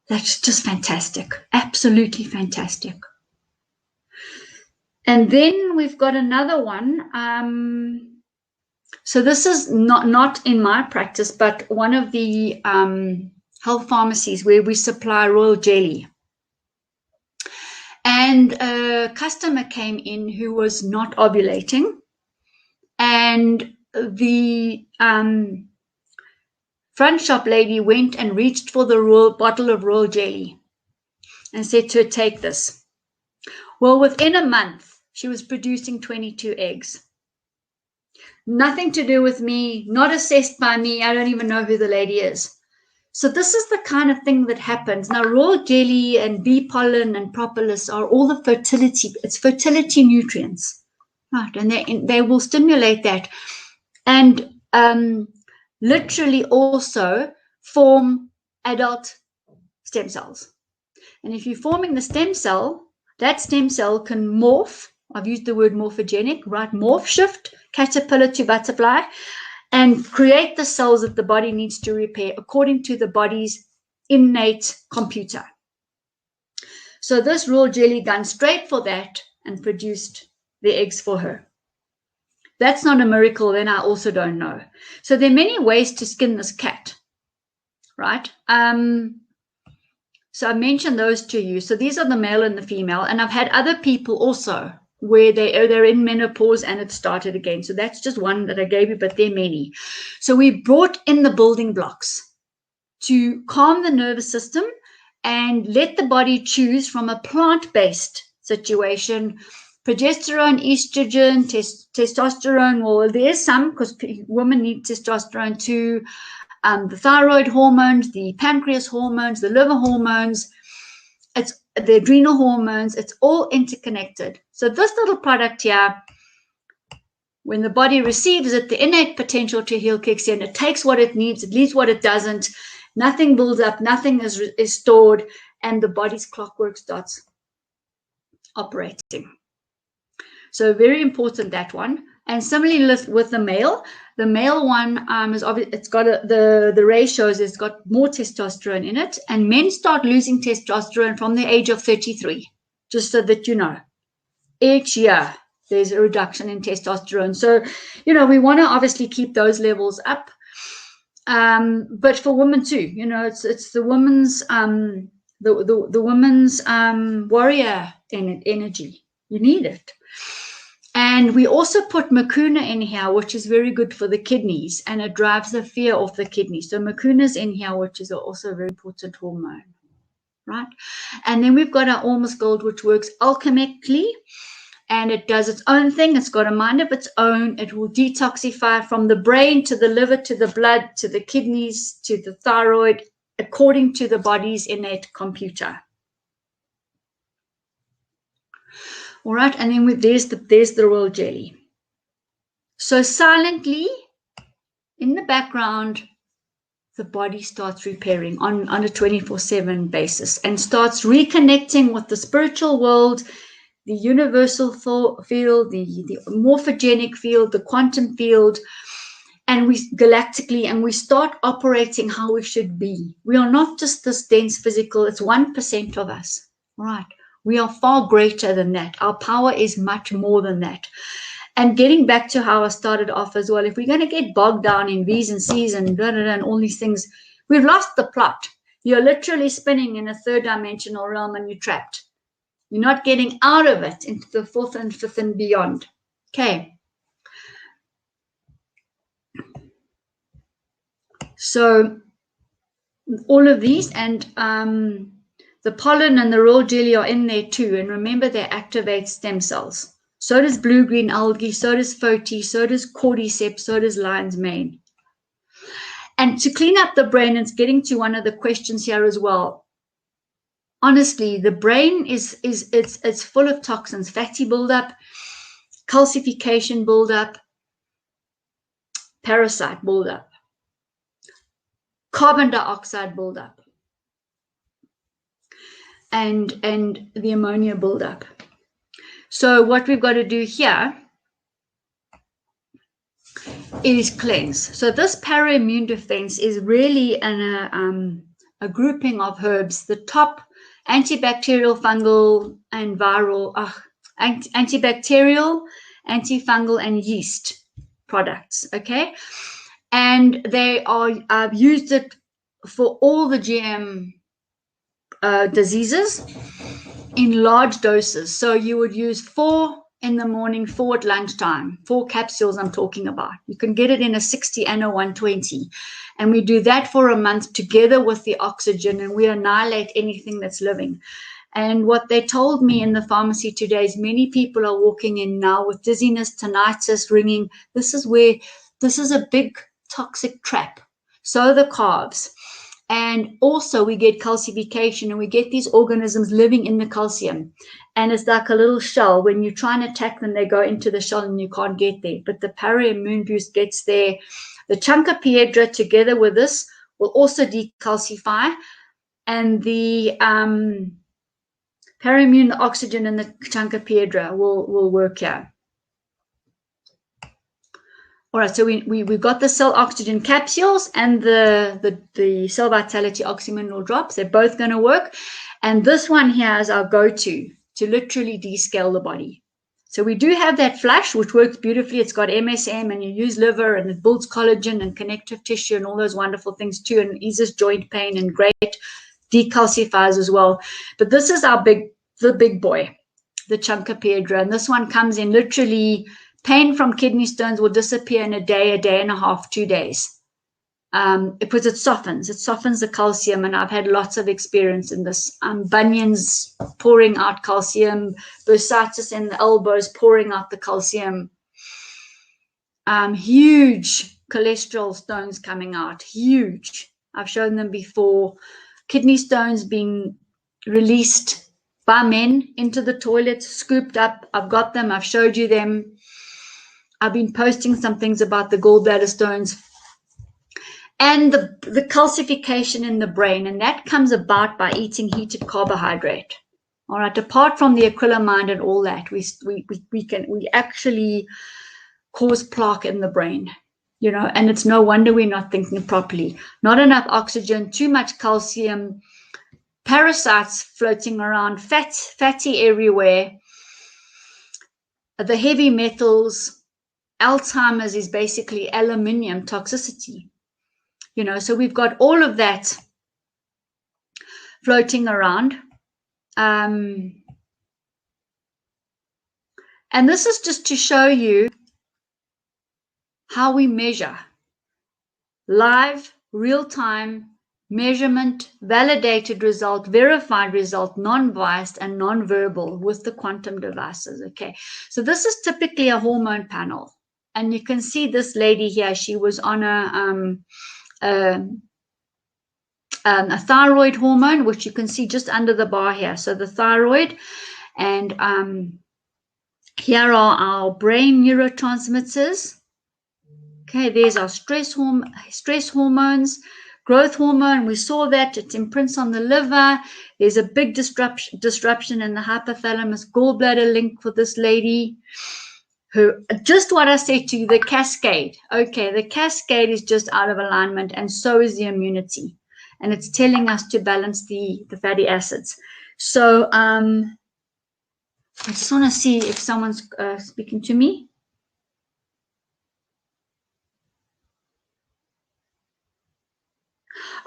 That's just fantastic. Absolutely fantastic. And then we've got another one. So this is not in my practice, but one of the health pharmacies where we supply royal jelly. And a customer came in who was not ovulating, and the front shop lady went and reached for the bottle of royal jelly and said to her, take this. Well, within a month, she was producing 22 eggs. Nothing to do with me, not assessed by me. I don't even know who the lady is. So this is the kind of thing that happens. Now, royal jelly and bee pollen and propolis are all the fertility. It's fertility nutrients, right? And they will stimulate that. And literally also form adult stem cells. And if you're forming the stem cell, that stem cell can morph. I've used the word morphogenic, right? Morph, shift, caterpillar to butterfly, and create the cells that the body needs to repair according to the body's innate computer. So this royal jelly done straight for that and produced the eggs for her. That's not a miracle, then I also don't know. So there are many ways to skin this cat, right? So I mentioned those to you. So these are the male and the female, and I've had other people also where they're in menopause and it started again. So that's just one that I gave you, but there are many. So we brought in the building blocks to calm the nervous system and let the body choose from a plant-based situation. Progesterone, estrogen, testosterone. Well, there's some because women need testosterone too. The thyroid hormones, the pancreas hormones, the liver hormones, it's the adrenal hormones. It's all interconnected. So this little product here, when the body receives it, the innate potential to heal kicks in. It takes what it needs. It leaves what it doesn't. Nothing builds up. Nothing is stored. And the body's clockwork starts operating. So very important, that one. And similarly with the male one is obviously, it's got the ratios, it's got more testosterone in it, and men start losing testosterone from the age of 33, just so that you know. Each year there's a reduction in testosterone. So, you know, we want to obviously keep those levels up. But for women too, you know, it's the woman's the woman's warrior energy. You need it. And we also put mucuna in here, which is very good for the kidneys, and it drives the fear off the kidneys. So mucuna's in here, which is also a very important hormone, right? And then we've got our Ormus Gold, which works alchemically, and it does its own thing. It's got a mind of its own. It will detoxify from the brain to the liver to the blood to the kidneys to the thyroid, according to the body's innate computer. All right, and then there's the royal jelly. So silently, in the background, the body starts repairing on a 24/7 basis and starts reconnecting with the spiritual world, the universal field, the morphogenic field, the quantum field, and we galactically, and we start operating how we should be. We are not just this dense physical, it's 1% of us, all right? We are far greater than that. Our power is much more than that. And getting back to how I started off as well, if we're going to get bogged down in V's and C's and blah, blah, blah, and all these things, we've lost the plot. You're literally spinning in a third dimensional realm and you're trapped. You're not getting out of it into the fourth and fifth and beyond. Okay. So all of these, and the pollen and the royal jelly are in there too. And remember, they activate stem cells. So does blue-green algae, so does phote, so does cordyceps, so does lion's mane. And to clean up the brain, it's getting to one of the questions here as well. Honestly, the brain it's full of toxins, fatty buildup, calcification buildup, parasite buildup, carbon dioxide buildup, and the ammonia buildup. So what we've got to do here is cleanse. So this para-immune defense is really a grouping of herbs. The top antibacterial, fungal, and viral, antibacterial, antifungal, and yeast products. Okay, and they are, I've used it for all the GM diseases in large doses. So you would use 4 in the morning, 4 at lunchtime, 4 capsules I'm talking about. You can get it in a 60 and a 120. And we do that for a month together with the oxygen, and we annihilate anything that's living. And what they told me in the pharmacy today is many people are walking in now with dizziness, tinnitus, ringing. This is a big toxic trap. So the carbs. And also we get calcification, and we get these organisms living in the calcium. And it's like a little shell. When you try and attack them, they go into the shell and you can't get there. But the para-immune boost gets there. The Chanca Piedra together with this will also decalcify. And the para-immune, the oxygen, and the Chanca Piedra will work here. All right, so we've got the cell oxygen capsules and the cell vitality oxymineral drops. They're both going to work. And this one here is our go-to literally descale the body. So we do have that flush, which works beautifully. It's got MSM, and you use liver, and it builds collagen and connective tissue and all those wonderful things too, and eases joint pain and great decalcifiers as well. But this is the big boy, the Chanca Piedra. And this one comes in literally. Pain from kidney stones will disappear in a day and a half, 2 days. Because it softens the calcium, and I've had lots of experience in this. Bunions pouring out calcium, bursitis in the elbows pouring out the calcium. Huge cholesterol stones coming out, huge. I've shown them before. Kidney stones being released by men into the toilet, scooped up. I've got them, I've showed you them. I've been posting some things about the gallbladder stones and the calcification in the brain, and that comes about by eating heated carbohydrate. All right, apart from the acrylamide and all that, we actually cause plaque in the brain, you know, and it's no wonder we're not thinking properly. Not enough oxygen, too much calcium, parasites floating around, fatty everywhere, the heavy metals. Alzheimer's is basically aluminium toxicity, you know, so we've got all of that floating around. And this is just to show you how we measure live, real-time measurement, validated result, verified result, non-biased and non-verbal with the quantum devices. Okay, so this is typically a hormone panel. And you can see this lady here, she was on a thyroid hormone, which you can see just under the bar here. So the thyroid, and here are our brain neurotransmitters. Okay, there's our stress hormones, growth hormone. We saw that it imprints on the liver. There's a big disruption in the hypothalamus gallbladder link for this lady. Who, just what I said to you, the cascade. Okay, the cascade is just out of alignment, and so is the immunity. And it's telling us to balance the fatty acids. So I just want to see if someone's speaking to me.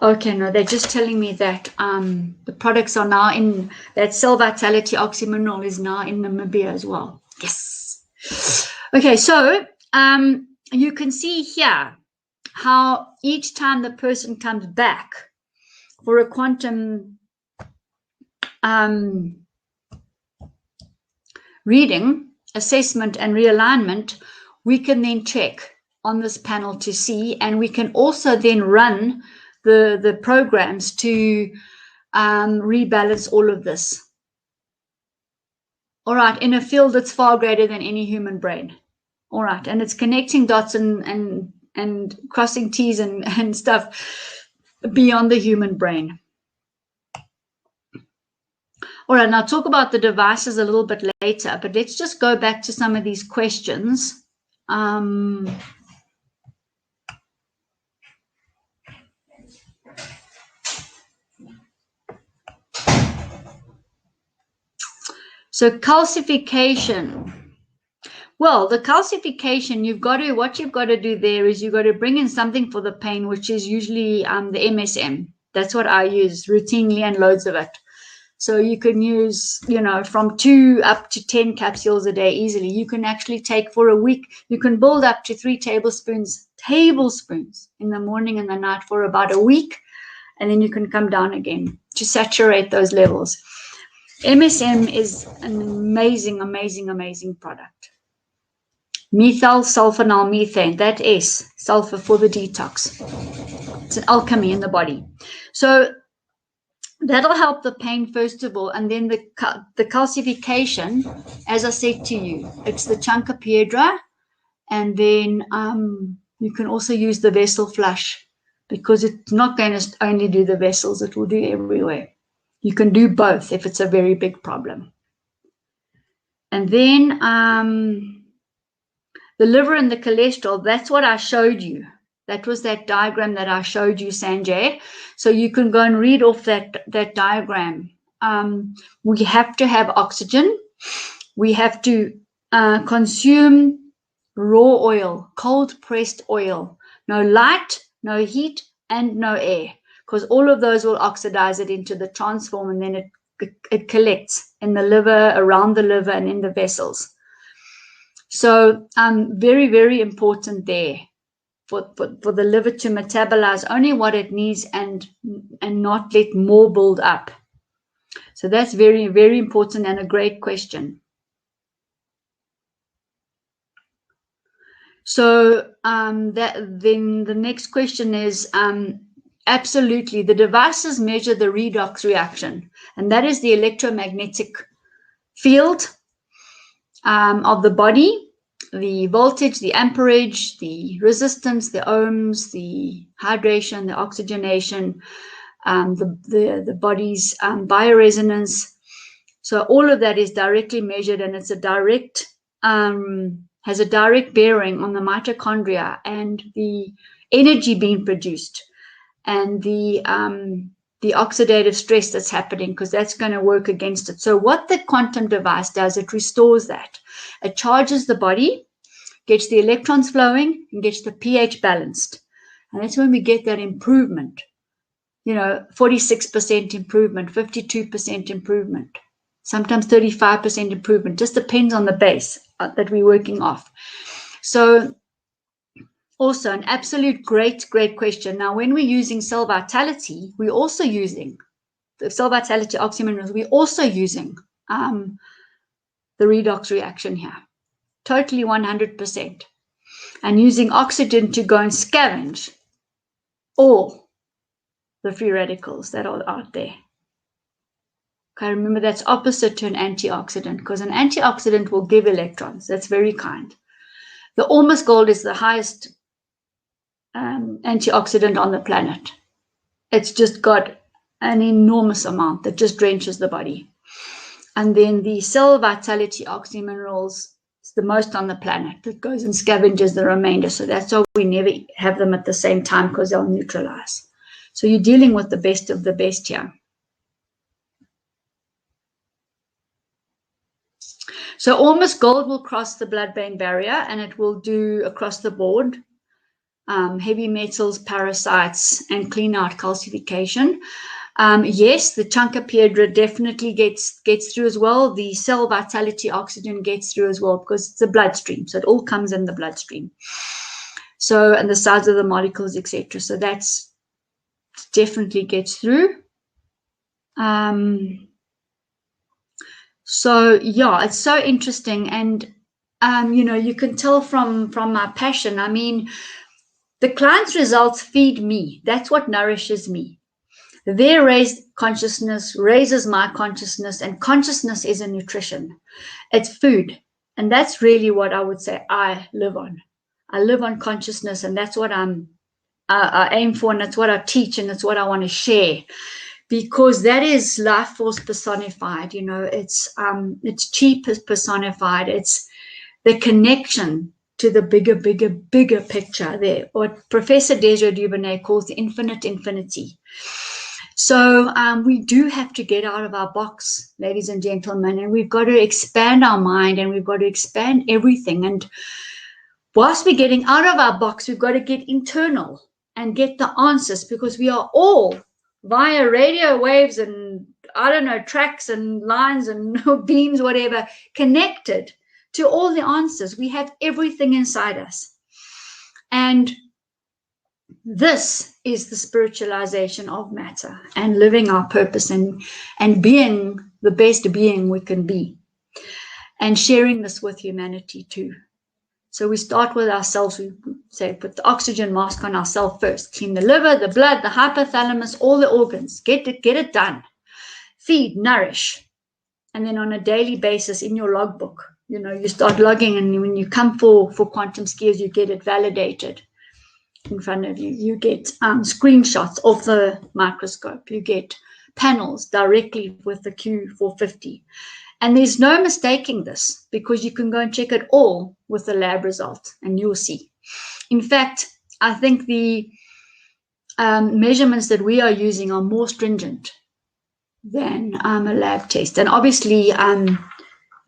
Okay, no, they're just telling me that the products are now in, that cell vitality oxymineral is now in Namibia as well. Yes. Okay, so you can see here how each time the person comes back for a quantum reading, assessment, and realignment, we can then check on this panel to see, and we can also then run the programs to rebalance all of this. All right, in a field that's far greater than any human brain. All right, and it's connecting dots and crossing T's and stuff beyond the human brain. All right, now I'll talk about the devices a little bit later, but let's just go back to some of these questions. So calcification. Well, the calcification, what you've got to do there is you've got to bring in something for the pain, which is usually the MSM. That's what I use routinely and loads of it. So you can use, from 2 up to 10 capsules a day easily. You can actually take for a week, you can build up to 3 tablespoons in the morning and the night for about a week. And then you can come down again to saturate those levels. MSM is an amazing, amazing, amazing product. Methyl sulfonyl methane, that is sulfur for the detox. It's an alchemy in the body. So that'll help the pain first of all, and then the calcification, as I said to you, it's the Chanca Piedra, and then you can also use the vessel flush, because it's not going to only do the vessels, it will do everywhere. You can do both if it's a very big problem. And then the liver and the cholesterol, that's what I showed you. That was that diagram that I showed you, Sanjay. So you can go and read off that diagram. We have to have oxygen. We have to consume raw oil, cold pressed oil. No light, no heat, and no air. Because all of those will oxidize it into the transform, and then it collects in the liver, around the liver, and in the vessels. So very, very important there for the liver to metabolize only what it needs and not let more build up. So that's very, very important and a great question. So then the next question is, absolutely, the devices measure the redox reaction, and that is the electromagnetic field of the body, the voltage, the amperage, the resistance, the ohms, the hydration, the oxygenation, the body's bioresonance. So all of that is directly measured, and it's a direct has a direct bearing on the mitochondria and the energy being produced, and the oxidative stress that's happening, because that's going to work against it. So what the quantum device does, it restores that. It charges the body, gets the electrons flowing, and gets the pH balanced. And that's when we get that improvement. 46% improvement, 52% improvement, sometimes 35% improvement. Just depends on the base that we're working off. So also an absolute great question. Now, when we're using cell vitality, we're also using the cell vitality oxyminerals. We're also using the redox reaction here, totally 100%, and using oxygen to go and scavenge all the free radicals that are out there. Okay, remember that's opposite to an antioxidant, because an antioxidant will give electrons. That's very kind. The Ormus Gold is the highest antioxidant on the planet. It's just got an enormous amount that just drenches the body. And then the cell vitality oxyminerals is the most on the planet. It goes and scavenges the remainder. So that's why we never have them at the same time, because they'll neutralize. So you're dealing with the best of the best here. So Ormus Gold will cross the blood-brain barrier, and it will do across the board heavy metals, parasites, and clean out calcification. Yes, the Chanca Piedra definitely gets through as well. The cell vitality oxygen gets through as well, because it's a bloodstream. So it all comes in the bloodstream. So, and the size of the molecules, etc. So that's definitely gets through. So yeah, it's so interesting. And you can tell from my passion. I mean, the client's results feed me. That's what nourishes me. Their raised consciousness raises my consciousness, and consciousness is a nutrition. It's food. And that's really what I would say I live on. I live on consciousness, and that's what I aim for, and that's what I teach, and it's what I want to share, because that is life force personified. It's cheap personified. It's the connection to the bigger picture there, what Professor Deja Dubonnet calls the infinite infinity. So we do have to get out of our box, ladies and gentlemen, and we've got to expand our mind, and we've got to expand everything. And whilst we're getting out of our box, we've got to get internal and get the answers, because we are all via radio waves and, I don't know, tracks and lines and beams, whatever, connected to all the answers. We have everything inside us. And this is the spiritualization of matter and living our purpose and being the best being we can be, and sharing this with humanity too. So we start with ourselves. We say, put the oxygen mask on ourselves first. Clean the liver, the blood, the hypothalamus, all the organs. Get it done. Feed, nourish. And then on a daily basis in your logbook, you start logging, and when you come for quantum skills, you get it validated in front of you. You get screenshots of the microscope. You get panels directly with the Q450. And there's no mistaking this, because you can go and check it all with the lab result, and you'll see. In fact, I think the measurements that we are using are more stringent than a lab test, and obviously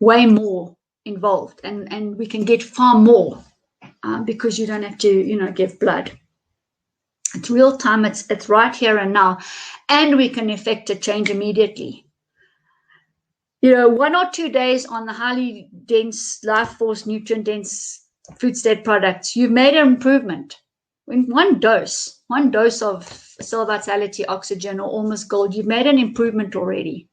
way more involved, and we can get far more because you don't have to, give blood. It's real time. It's right here and now, and we can effect a change immediately. 1 or 2 days on the highly dense, life force, nutrient dense food state products, you've made an improvement. In one dose of cell vitality oxygen or Ormus Gold, you've made an improvement already.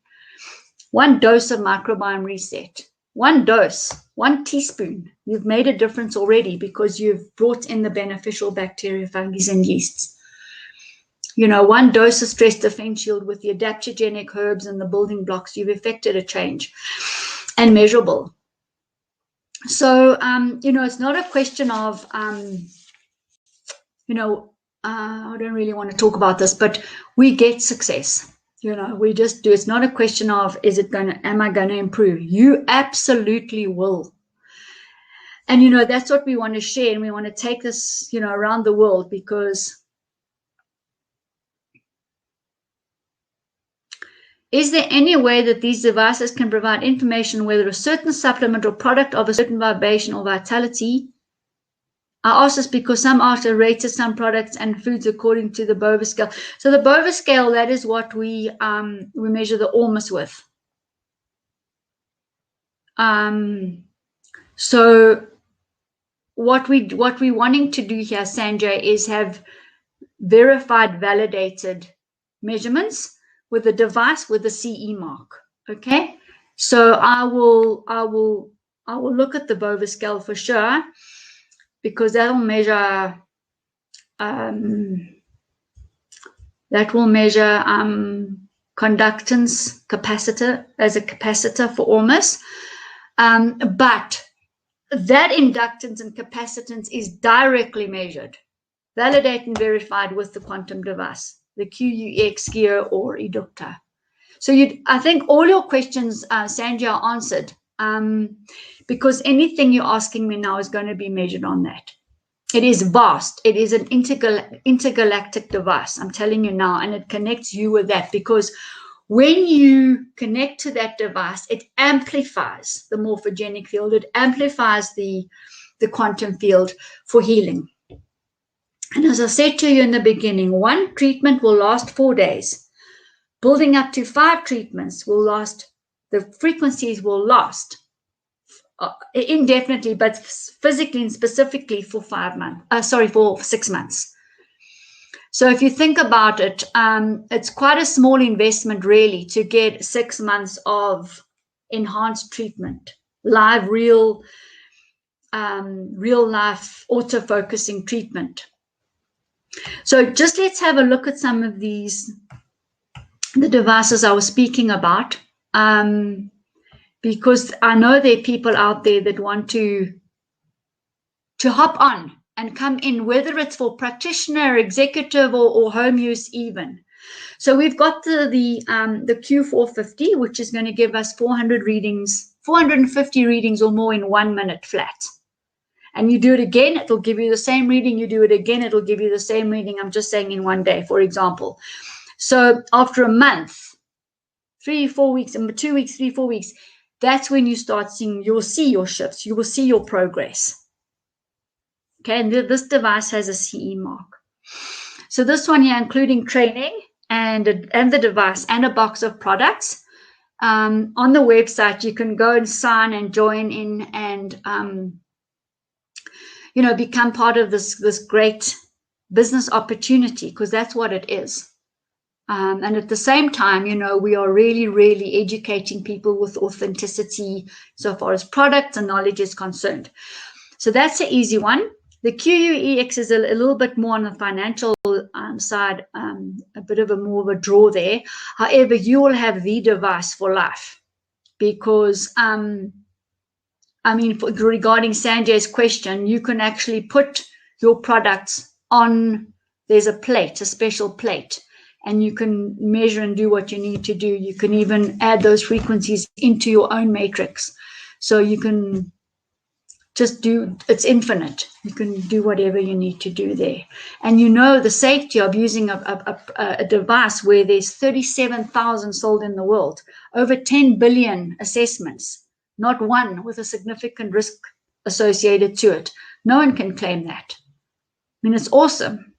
1 dose of microbiome reset, 1 dose, 1 teaspoon, you've made a difference already, because you've brought in the beneficial bacteria, fungi, and yeasts. 1 dose of stress defense shield with the adaptogenic herbs and the building blocks, you've effected a change, and measurable. So, it's not a question of, I don't really want to talk about this, but we get success. We just do. It's not a question of, am I going to improve? You absolutely will. And, that's what we want to share, and we want to take this, around the world, because is there any way that these devices can provide information whether a certain supplement or product of a certain vibration or vitality? I ask this because some artists rated some products and foods according to the Bova scale. So the Bova scale, that is what we measure the Ormus with. So what we're wanting to do here, Sanjay, is have verified, validated measurements with a device with a CE mark. Okay, so I will look at the Bova scale for sure, because that will measure conductance capacitor as a capacitor for Ormus, but that inductance and capacitance is directly measured, validated and verified with the quantum device, the QUEX, SCIO, or EDUCTOR. So I think all your questions, Sanjay, are answered, because anything you're asking me now is going to be measured on that. It is vast. It is an intergalactic device, I'm telling you now, and it connects you with that, because when you connect to that device, it amplifies the morphogenic field. It amplifies the quantum field for healing. And as I said to you in the beginning, 1 treatment will last 4 days. Building up to 5 treatments will last, the frequencies will last indefinitely, but physically and specifically for 6 months. So if you think about it, it's quite a small investment really to get 6 months of enhanced treatment, live, real real life auto-focusing treatment. So just let's have a look at some of these, the devices I was speaking about, because I know there are people out there that want to hop on and come in, whether it's for practitioner, executive, or home use even. So we've got the Q450, which is going to give us 450 readings or more in 1 minute flat. And you do it again, it'll give you the same reading. You do it again, it'll give you the same reading. I'm just saying in 1 day, for example. So after a month, 3-4 weeks, and 2 weeks, 3-4 weeks, that's when you start seeing, you'll see your shifts, you will see your progress. Okay, and this device has a CE mark. So this one here, including training and the device and a box of products. On the website, you can go and sign and join in and become part of this great business opportunity, because that's what it is. And at the same time, we are really, really educating people with authenticity so far as product and knowledge is concerned. So that's an easy one. The QUEX is a little bit more on the financial side, a bit of more of a draw there. However, you will have the device for life, because regarding Sanjay's question, you can actually put your products on, there's a plate, a special plate, and you can measure and do what you need to do. You can even add those frequencies into your own matrix. So you can just it's infinite. You can do whatever you need to do there. And the safety of using a device where there's 37,000 sold in the world, over 10 billion assessments, not one with a significant risk associated to it. No one can claim that. It's awesome.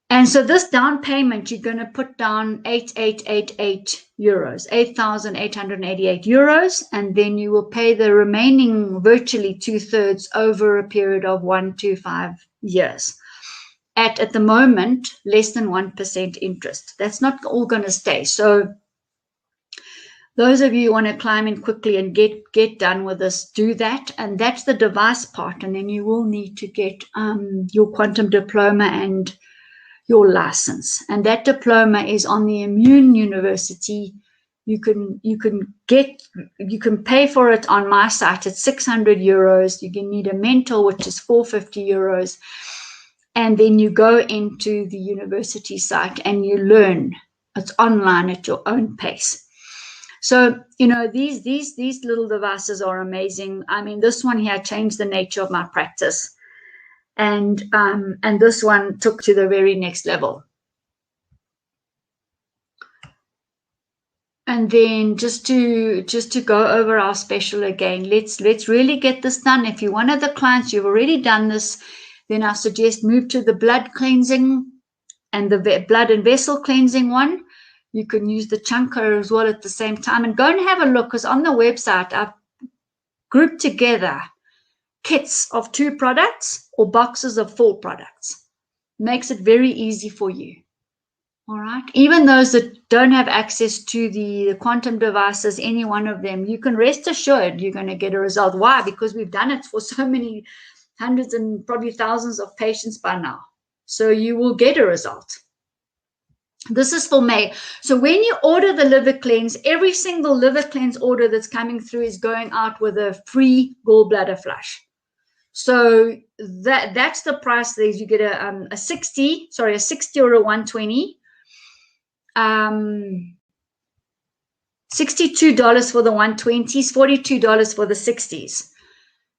And so this down payment, you're going to put down 8,888 euros, 8,888 euros, and then you will pay the remaining virtually 2/3 over a period of 1 to 5 years. At the moment, less than 1% interest. That's not all going to stay. So those of you who want to climb in quickly and get done with this, do that. And that's the device part. And then you will need to get your quantum diploma and your license, and that diploma is on the Immune University. You can pay for it on my site at 600 euros. You can need a mentor, which is 450 euros, and then you go into the university site and you learn. It's online at your own pace. So these little devices are amazing. This one here changed the nature of my practice. And this one took to the very next level. And then just to go over our special again, let's really get this done. If you're one of the clients, you've already done this, then I suggest move to the blood cleansing and the blood and vessel cleansing one. You can use the Chanca as well at the same time. And go and have a look, because on the website I've grouped together kits of 2 products or boxes of 4 products. Makes it very easy for you. All right. Even those that don't have access to the quantum devices, any one of them, you can rest assured you're going to get a result. Why? Because we've done it for so many hundreds and probably thousands of patients by now. So you will get a result. This is for May. So when you order the liver cleanse, every single liver cleanse order that's coming through is going out with a free gallbladder flush. So that's the price. There you get a 60 or a 120. $62 for the 120s, $42 for the 60s.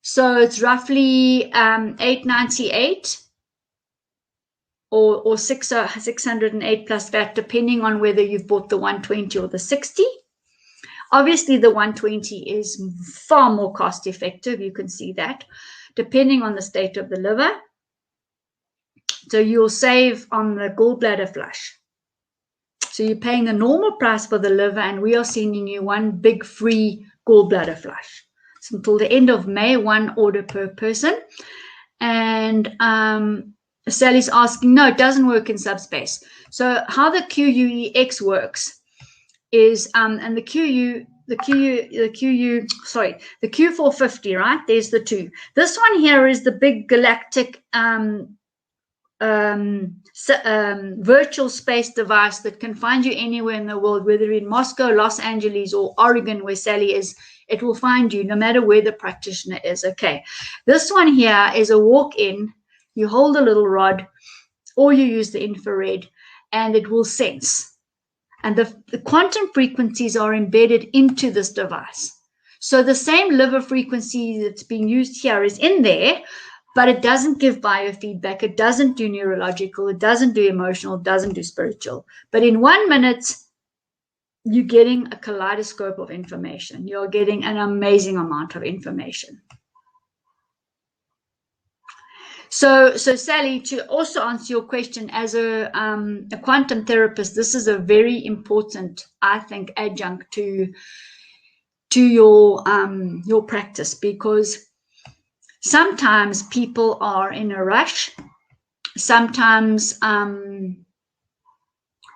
So it's roughly $898 or 608 plus VAT, depending on whether you've bought the 120 or the 60. Obviously, the 120 is far more cost effective. You can see that, depending on the state of the liver. So you'll save on the gallbladder flush. So you're paying the normal price for the liver, and we are sending you one big free gallbladder flush. So until the end of May, 1 order per person. And Sally's asking, no, it doesn't work in subspace. So how the QUEX works is, and the the Q450, right? There's the two. This one here is the big galactic virtual space device that can find you anywhere in the world, whether in Moscow, Los Angeles, or Oregon, where Sally is. It will find you no matter where the practitioner is. Okay, this one here is a walk-in. You hold a little rod, or you use the infrared, and it will sense. And the quantum frequencies are embedded into this device. So the same liver frequency that's being used here is in there, but it doesn't give biofeedback. It doesn't do neurological. It doesn't do emotional. It doesn't do spiritual. But in 1 minute, you're getting a kaleidoscope of information. You're getting an amazing amount of information. So Sally, to also answer your question, as a quantum therapist, this is a very important, I think, adjunct to your practice, because sometimes people are in a rush. Sometimes,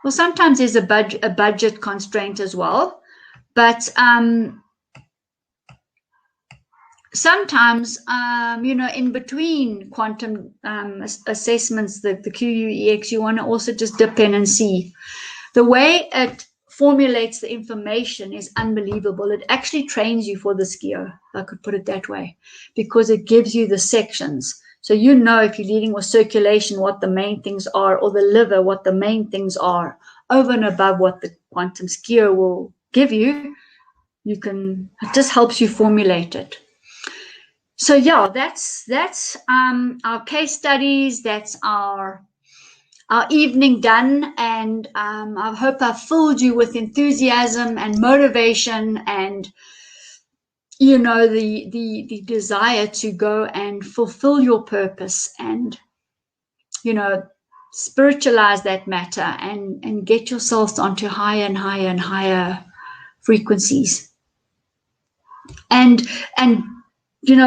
sometimes there's a budget constraint as well, but sometimes, in between quantum assessments, the QUEX, you want to also just dip in and see. The way it formulates the information is unbelievable. It actually trains you for the SCIO, if I could put it that way, because it gives you the sections. So if you're leading with circulation, what the main things are, or the liver, what the main things are, over and above what the quantum SCIO will give you, it just helps you formulate it. So yeah, that's our case studies. That's our evening done, and I hope I've filled you with enthusiasm and motivation, and the desire to go and fulfill your purpose, and spiritualize that matter, and get yourselves onto higher and higher and higher frequencies. And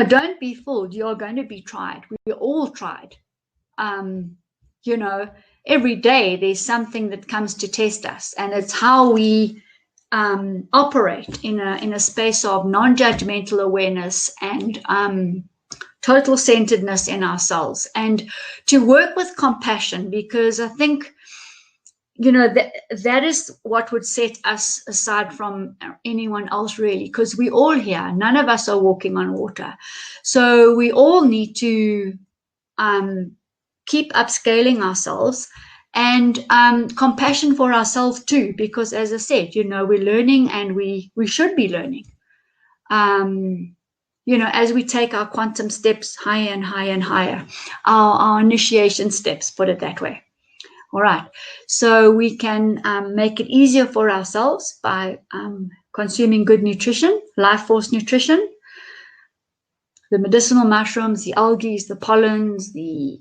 don't be fooled. You're going to be tried. We're all tried. Every day there's something that comes to test us, and it's how we operate in a space of non-judgmental awareness and total centeredness in ourselves, and to work with compassion, because I think that is what would set us aside from anyone else, really, because we all here, none of us are walking on water. So we all need to keep upscaling ourselves, and compassion for ourselves too, because as I said, we're learning, and we should be learning. As we take our quantum steps higher and higher and higher, our initiation steps, put it that way. All right, so we can make it easier for ourselves by consuming good nutrition, life force nutrition, the medicinal mushrooms, the algae, the pollens, the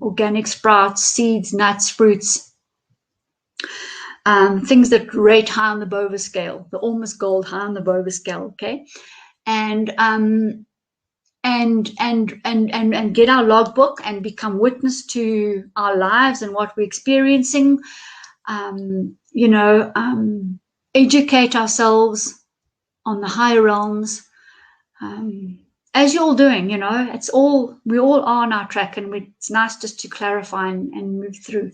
organic sprouts, seeds, nuts, fruits, things that rate high on the Bova scale, the Ormus Gold high on the Bova scale, okay? And get our logbook and become witness to our lives and what we're experiencing. Educate ourselves on the higher realms, as you're all doing. We all are on our track, and it's nice just to clarify and move through.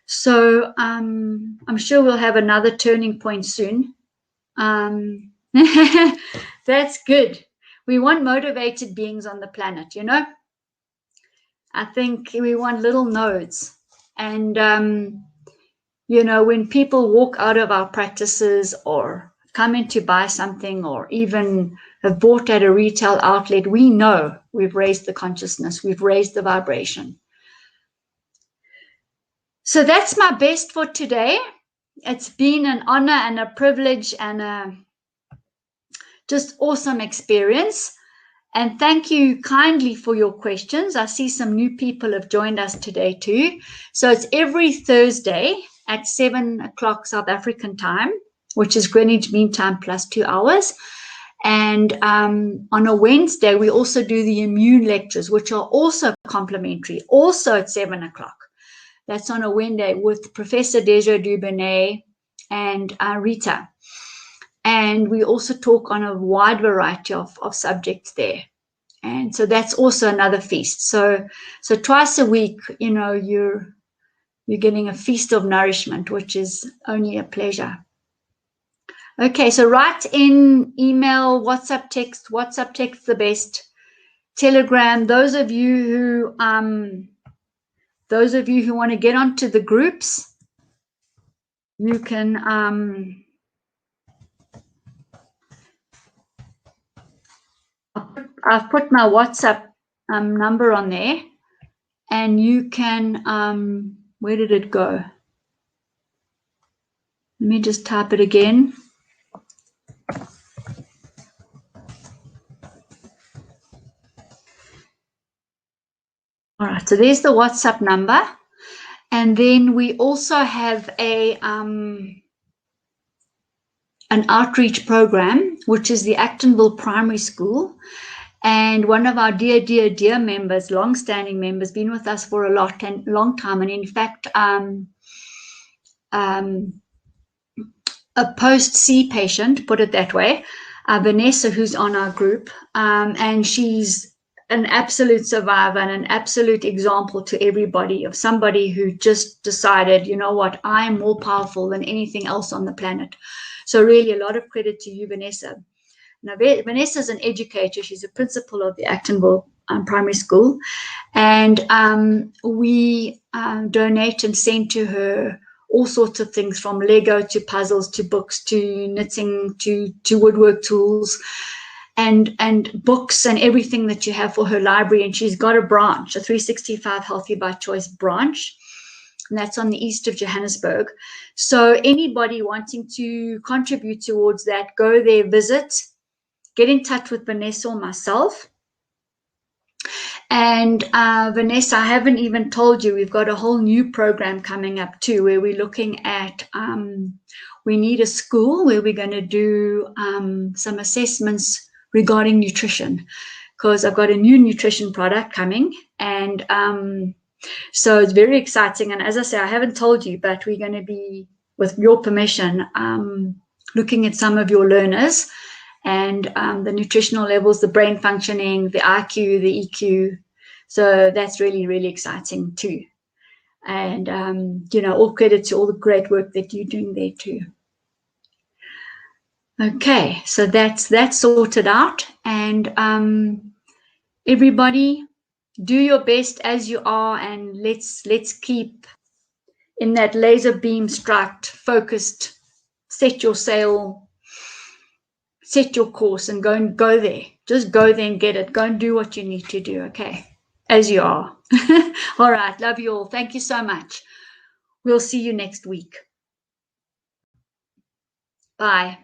So I'm sure we'll have another turning point soon. That's good. We want motivated beings on the planet, I think we want little nodes. And, when people walk out of our practices, or come in to buy something, or even have bought at a retail outlet, we know we've raised the consciousness, we've raised the vibration. So that's my best for today. It's been an honor and a privilege and a just awesome experience. And thank you kindly for your questions. I see some new people have joined us today too. So it's every Thursday at 7 o'clock South African time, which is Greenwich Mean Time plus 2 hours. And on a Wednesday, we also do the immune lectures, which are also complimentary, also at 7 o'clock. That's on a Wednesday with Professor Deja Dubonnet and Rita. And we also talk on a wide variety of subjects there. And so that's also another feast. So twice a week, you know, you're getting a feast of nourishment, which is only a pleasure. Okay, so write in email, WhatsApp text the best, Telegram. Those of you who want to get onto the groups, you can I've put my WhatsApp number on there, and you can where did it go? Let me just type it again. All right, so there's the WhatsApp number. And then we also have an outreach program, which is the Actonville Primary School. And one of our dear members, long-standing members, been with us for a long time. And in fact, a post-C patient, put it that way, Vanessa, who's on our group, and she's an absolute survivor and an absolute example to everybody of somebody who just decided, you know what, I am more powerful than anything else on the planet. So really a lot of credit to you, Vanessa. Now, Vanessa's an educator. She's a principal of the Actonville Primary School. And we donate and send to her all sorts of things, from Lego to puzzles to books to knitting to woodwork tools and books and everything that you have for her library. And she's got a branch, a 365 Healthy by Choice branch, and that's on the east of Johannesburg. So anybody wanting to contribute towards that, go there, visit, get in touch with Vanessa or myself. And Vanessa, I haven't even told you, we've got a whole new program coming up too, where we're looking at, we need a school where we're going to do some assessments regarding nutrition, because I've got a new nutrition product coming. And so it's very exciting. And as I say, I haven't told you, but we're going to be, with your permission, looking at some of your learners and the nutritional levels, the brain functioning, the IQ, the EQ. So that's really, really exciting too. And, you know, all credit to all the great work that you're doing there too. Okay, so that's sorted out. And everybody, do your best as you are, and let's keep in that laser beam striked, focused, set your sail, set your course, and go there. Just go there and get it. Go and do what you need to do, okay? As you are. All right, love you all. Thank you so much. We'll see you next week. Bye.